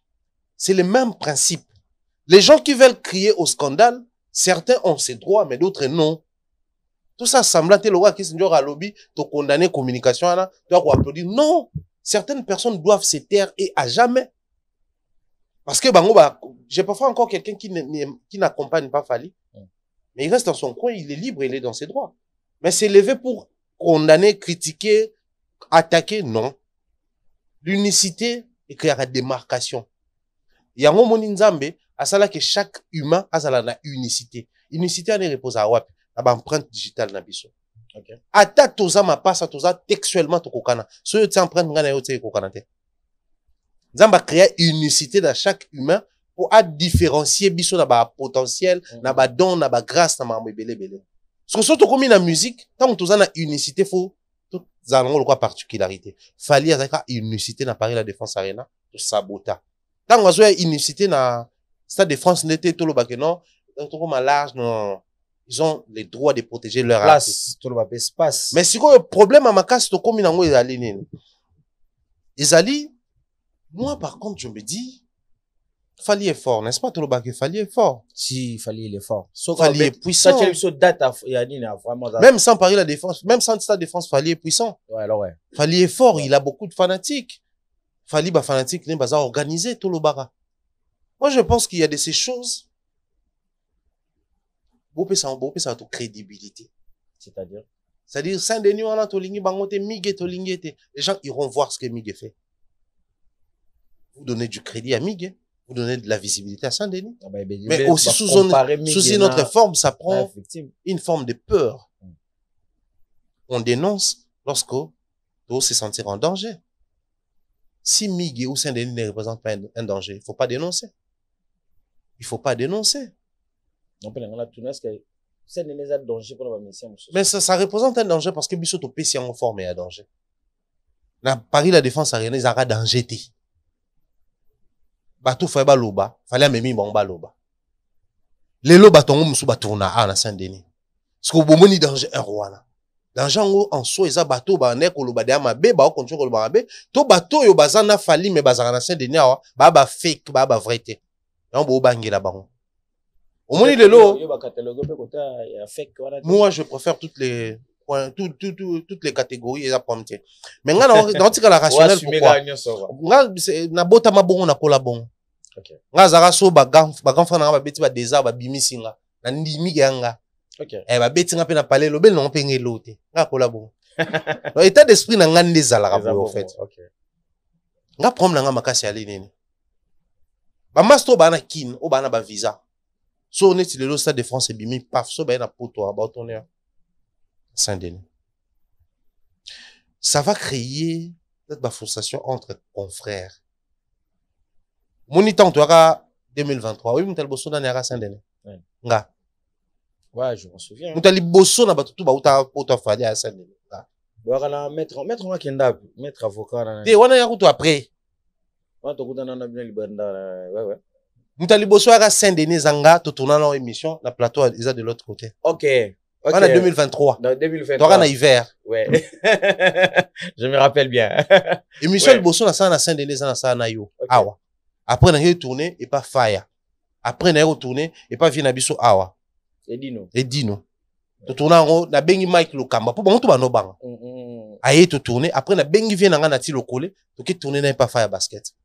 c'est le même principe. Les gens qui veulent crier au scandale, certains ont ces droits, mais d'autres non. Tout ça semble à le roi qui s'est à lobby, tu condamner communication, tu dois applaudir. Non. Certaines personnes doivent se taire et à jamais. Parce que, j'ai parfois encore quelqu'un qui n'accompagne pas Fally. Mais il reste dans son coin, il est libre, il est dans ses droits. Mais c'est levé pour condamner, critiquer, attaquer, non. L'unicité et qu'il y a la démarcation. Il y a un moment Nzambe, à ça que chaque humain a la unicité. Unicité, elle repose à WAP, à l'empreinte digitale na biso. Ata toza ma passe à toza textuellement to kokana. So yo empreinte ngana yo te kokana te. Nzamba créer unicité dans chaque humain pour différencier biso na ba potentiel, na ba don, na ba grâce, na ma belé. Ce que surtout comme la musique, tant que toza na unicité, faut tout zalongo quoi particularité. Fally azaka unicité na Paris La Défense Arena, to sabota. Tant que zoya unicité na Stade de France n'était tout le bac non, tout comme large non. Ils ont les droits de protéger leur place, tout le espace. Mais si le problème à ma casse, to comme nango Ezali, moi par contre je me dis Fally est fort, n'est-ce pas tout le bac? Fally est fort. Si, Fally il est fort. Fally est puissant. Même sans Paris La Défense, même sans Stade de France, Fally est puissant. Ouais, alors ouais. Fally est fort, il a beaucoup de fanatiques. Fally ba fanatique n'est pas organisé tout le bara. Moi je pense qu'il y a de ces choses. Beaucoup ça de crédibilité. C'est-à-dire? C'est-à-dire Saint-Denis on a tolingi bangote Migue tolingi te. Les gens iront voir ce que Migue fait. Vous donnez du crédit à Migue. Vous donnez de la visibilité à Saint-Denis. Ah bah, mais aussi sous une autre forme, ça prend une forme de peur. On dénonce lorsque tout se sentir en danger. Si Migue ou Saint-Denis ne représentent pas un danger, il faut pas dénoncer. Il faut pas dénoncer. On peut l'engager tout n'est-ce que c'est un danger pour la mission. Mais ça représente un danger parce que biso to pesi en forme et un danger. Na Paris la défense a rien, ils ont danger té. Batou fa ba loba, fallait memi bon ba loba. Les loba tongo musu ba tourna à na Saint-Denis. Parce que bomoni danger un roi. Danger en soi eza bateau ba nek loba de mabe ba koncho loba mabe, to bateau yo bazana fali mais bazana na Saint-Denis ba fake ba vrai té. On bo bangela bango. Au moins, moi, je préfère toutes les catégories et la pommier. Mais dans ce cas, la rationnelle, pourquoi? Na bota ma bon, na kola bon. Nga zara so bagam fana ba beti ba désert ba bimisinga. Na ndimi ganga. Ba beti nga pe na palais lobel non pe ngelote. Nga kola bon. Donc état d'esprit na nga ndezala ka en fait. Nga problème nga makasi ali nini. Ba master ba na kin, o ba na ba visa. So on est le Stade de France et bimi paf so ba na poto ba tourner Saint-Denis. Ça va créer cette frustration entre confrères. Monitant toi 2023 oui mutal bosso na nera Saint-Denis. Nga. Ouais, je m'en souviens. Mutal bosso na batutu ba uta poto fali à Saint-Denis. Doit la mettre moi kenda mettre avocat na. Te wana ya kutu après. Wana to kuta na bien libanda ouais. Mutaliboso à Saint-Denis Zanga, tout tournant dans l'émission, la plateau est de l'autre côté. Ok. On a 2023. Dans 2023. On a hiver. Ouais. Je me rappelle bien. Émission de Bosso, on a Saint-Denis, on a na yo. Awa. Après, on a retourné et pas fire. Après, on a retourné et pas Vinabiso Awa. Edino. Tout tournant, on a bengi Mike Lokamba. Pour bon, tout va no bang. Aïe, tout tourné. Après, on a bengi vient na ti lokole. Donc, qui tourné n'a pas fire basket.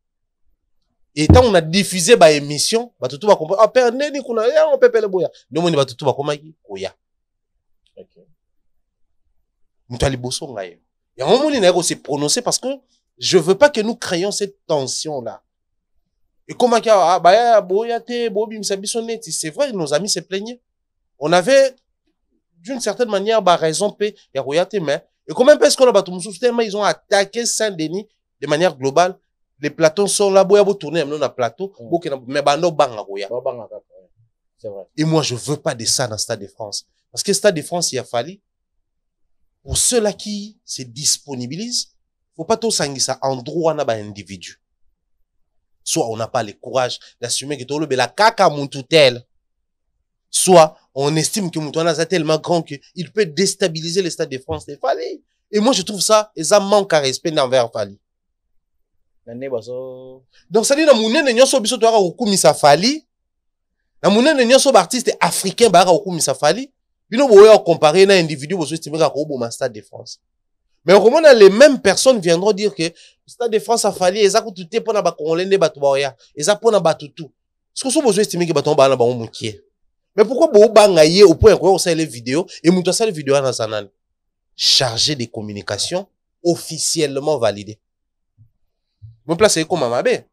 Et tant on a diffusé ba émission, ba tout va comprendre. Ah père neni kuna ya on pepe le boya. Nous on va tout va comment koya. OK. Mutali bosso ngaye. Et un moment il n'a se prononcer parce que je veux pas que nous créions cette tension là. Et comment qu'il ah ba ya boya te bobi msabisoneti, c'est vrai nos amis se plaignaient. On avait d'une certaine manière ba raison pe ya royate mais et comment est-ce qu'on a battu tellement ils ont attaqué Saint-Denis de manière globale. Les plateaux sont là, boya bo tourner même dans plateau, mais bando banga boya. C'est vrai. Et moi je veux pas de ça dans le Stade de France parce que le Stade de France il a fallu pour ceux-là qui se disponibilisent, faut pas tout sangisa en droit na ba individu. Soit on n'a pas le courage d'assumer que tout le la kaka tel. Soit on estime que Moutouana est tellement grand qu'il peut déstabiliser le Stade de France. Et moi je trouve ça et ça manque à respect envers Fali. Donc ça dit na munene nyonso biso to aka okumisa Fali na munene nyonso artiste africain ba aka okumisa Fali bino boya comparer na individu bo estimer ka ko boma Stade de France. Mais au moment les mêmes personnes viendront dire que Stade de France a Fali eza ko tuté pona ba congolais ne batu boya eza pona batutu. Est-ce que so besoin estimer que baton ba na ba mukie. Mais pourquoi bo banga ye au point qu'on sait les vidéos et muto ça les vidéos na sanani chargé de communication officiellement validé. Mon place est comme Amabe.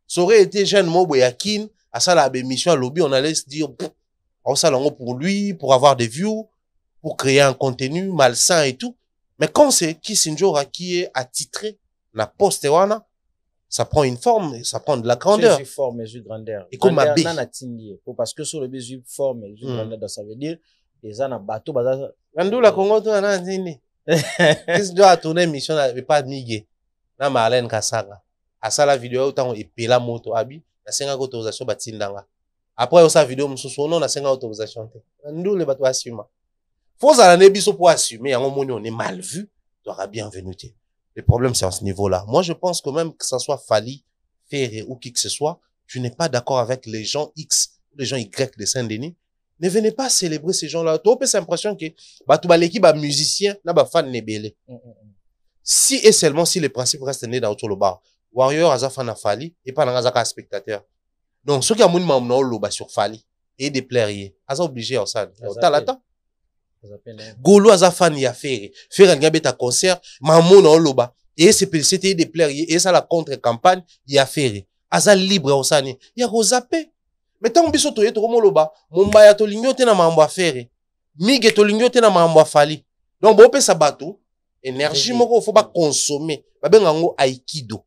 Ça aurait été jeune Mobo Yakin, à ça la mission à lobby, on allait se dire, on s'allonge pour lui, pour avoir des views, pour créer un contenu malsain et tout. Mais quand c'est Kissinjora qui est attitré, la poste wana, ça prend une forme, ça prend de la grandeur. C'est forme, mesure grandeur. Et comme Amabe. Parce que sur le mesure forme, mesure grandeur, ça veut dire, les ans à bateau, baza. Andou la Congo, tu en as dit. Qu'est-ce que tu as tourné mission, mais pas de migué. Na Marlène Kassaga. À ça la vidéo autant et pela moto abi na 5 autorisation batindanga après on sa vidéo mususu non na 5 autorisation ndou le bato assume faut ça na biso pour assumer en moni on est mal vu doit bienvenue. Le problème c'est à ce niveau là. Moi je pense que même que ça soit Fali Ferré ou qui que ce soit, tu n'es pas d'accord avec les gens X les gens Y de Saint-Denis, ne venez pas célébrer ces gens là. Tu as cette impression que bato ba l'équipe ba musicien na ba fan nebelé. Si et seulement si les principes restent nés dans autour le bar. Warrior a fan à Fali et pas dans un spectateur. Donc, ceux qui ont mon mamno sur Fali et des plairiers, ils sont obligés à ça. Golo a fan y a fait un gabet à concert, mamon na loba et c'était des plairiers et ça la contre-campagne y a fait. Aza libre au sani. Y a rozapé. Mais tant biso to yeto komo loba, momba ya to lignote na mambo a faire. Mige to lignote na mambo a Fali. Donc, bon pe sabato, énergie moko faut pas consommer. Ba bengango aikido.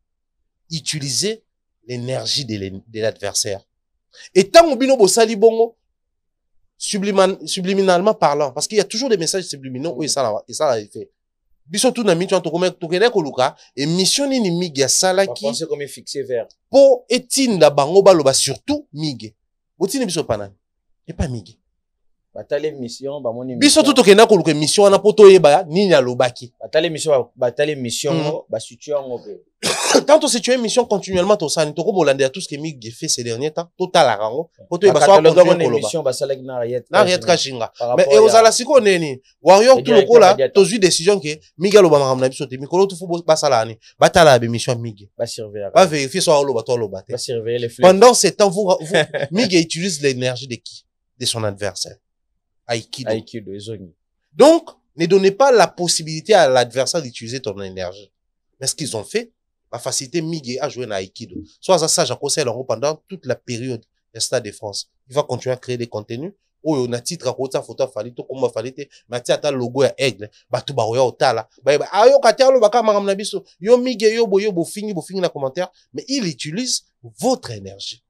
Utiliser l'énergie de l'adversaire. Et tant que bino bosali bongo, subliminalement parlant, parce qu'il y a toujours des messages subliminaux où ça l'a fait. Biso tout na mi tu to connais koluka et mission ni migi ya sala qui penser comme fixé vers po etine la bango baloba surtout migi. Botine biso panan. Et pas migi. Batale mission ba moni biso tout okenda koluka mission wana poto yeba nini alobaki. Batale mission ba situé en obe. Tant que tu as une mission continuellement, tu as tout ce que Mig fait ces derniers temps, total à rango. Pour toi, mission, n'arrête kashinga. Mais et aux alasiko neni, warrior tout le coup là, tu as eu décision que Miga lo ba maramna biso te mikolo tout faut basala ni. Batala be mission Mig. Ba surveiller. Ba vérifier soit lo bato lo baté. Ba surveiller les flux. Pendant ce temps, vous Mig utilise l'énergie de qui? De son adversaire. Aikido. Aikido ezoni. Donc, ne donnez pas la possibilité à l'adversaire d'utiliser ton énergie. Mais ce qu'ils ont fait, va faciliter Miguel à jouer dans Aikido. Soit ça, j'ai conseillé pendant toute la période du Stade de France. Il va continuer à créer des contenus. Oh, on a titre à côté, photo falite, comment falite, mais tu as le logo à aigle, bah tu baroya au tala. Bah, ayo katelo baka maramna biso. Yo Miguel yo bo fini na commentaire, mais il utilise votre énergie.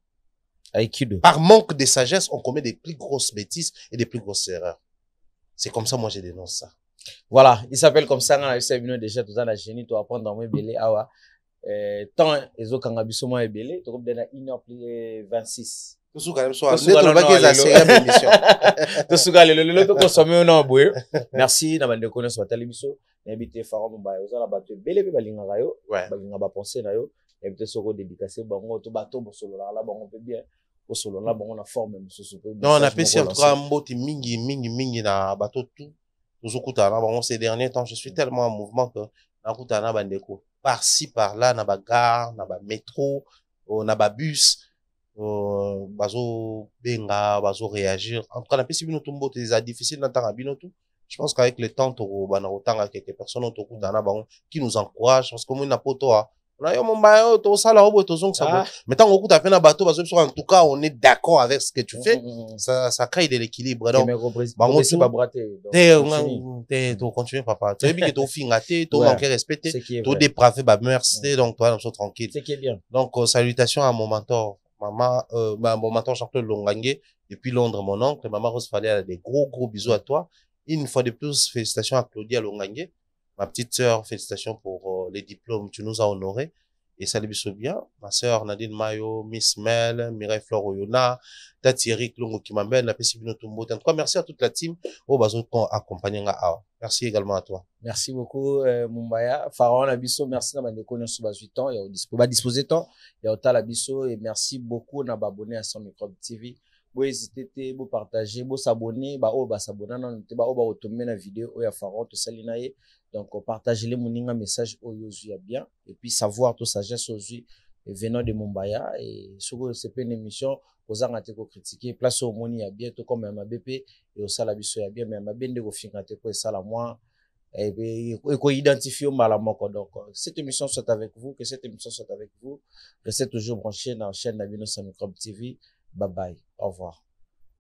Aikido. Par manque de sagesse, on commet des plus grosses bêtises et des plus grosses erreurs. C'est comme ça, moi, je dénonce ça. Voilà, il s'appelle comme ça, on a eu ça déjà, tout ça, la génie, tu vas prendre dans mon belé, awa. Tant, les autres, quand on a besoin de belé, tu vas donner 1h26. Tout ça, quand même, soit, net, on va qu'ils essayent l'émission. Tout ça, le tout consommé, on a beau. Merci, n'a pas de connaissance, soit télévision, n'habitez Pharaon, bah, vous allez battre belé, bah, linga rayo, bah, linga ba penser na yo, n'habitez soko dédicacé, bah, on to bateau, bon, solo là, bah, on peut bien. Au solo là, bon, on a formé, non, on a passé en tout cas, mboti, mingi, na bateau tout. Bon, ces derniers temps, je suis tellement en mouvement que par-ci, par-là, na ba gare, na ba métro, na ba bus, bazo benga, bazo réagir. En tout cas, na pesi bino tumbo, c'est difficile d'entendre bino tout. Je pense qu'avec le temps, quelques personnes qui nous encouragent, parce que moi, na poto, mais tant en tout cas, on est d'accord avec ce que tu fais. Ça crée de l'équilibre. Donc, continue, papa. Tu sais bien que ton fille gâté, ton manqué respecté, ton dépravé, bah, merci. Donc, toi, nous sommes tranquilles. C'est qui est bien. Donc, salutations à mon mentor, maman, mon mentor Jean-Claude Longangue, depuis Londres, mon oncle. Maman Rose Fallait, des gros bisous à toi. Une fois de plus, félicitations à Claudia Longangue. Ma petite sœur, félicitations pour les diplômes, tu nous as honorés. Et salut bien. Ma sœur Nadine Mayo, Miss Mel, Mireille Floroyona, Tati Eric Longo qui m'amène, la Pessibino Tumbo. En tout cas, merci à toute la team. Oh, bazo qu'on accompagne nga. Merci également à toi. Merci beaucoup, Mumbaya. Pharaon Labisso, merci d'avoir déconné sur bas 8 ans. Il y a disposer temps. Il y a autant Labisso et merci beaucoup d'avoir abonné à son micro TV. Vous hésitez, vous partagez, vous s'abonner, s'abonner, vous retourner la vidéo, il y a Pharaon, tout ça, donc, partagez les moninga message au Yosu bien. Et puis, savoir tout sagesse aujourd'hui, venant de Mumbaya. Et sur c'est pas une émission, aux arnates ko critiquer, place au moni à bien, tout comme un BP, et au salabiso à bien, mais ma bien de go fingate ko ça la moi. Et ko identifier au malamoko. Donc, cette émission soit avec vous, que cette émission soit avec vous. Restez toujours branchés dans la chaîne Nabino Samicrob TV. Bye bye. Au revoir.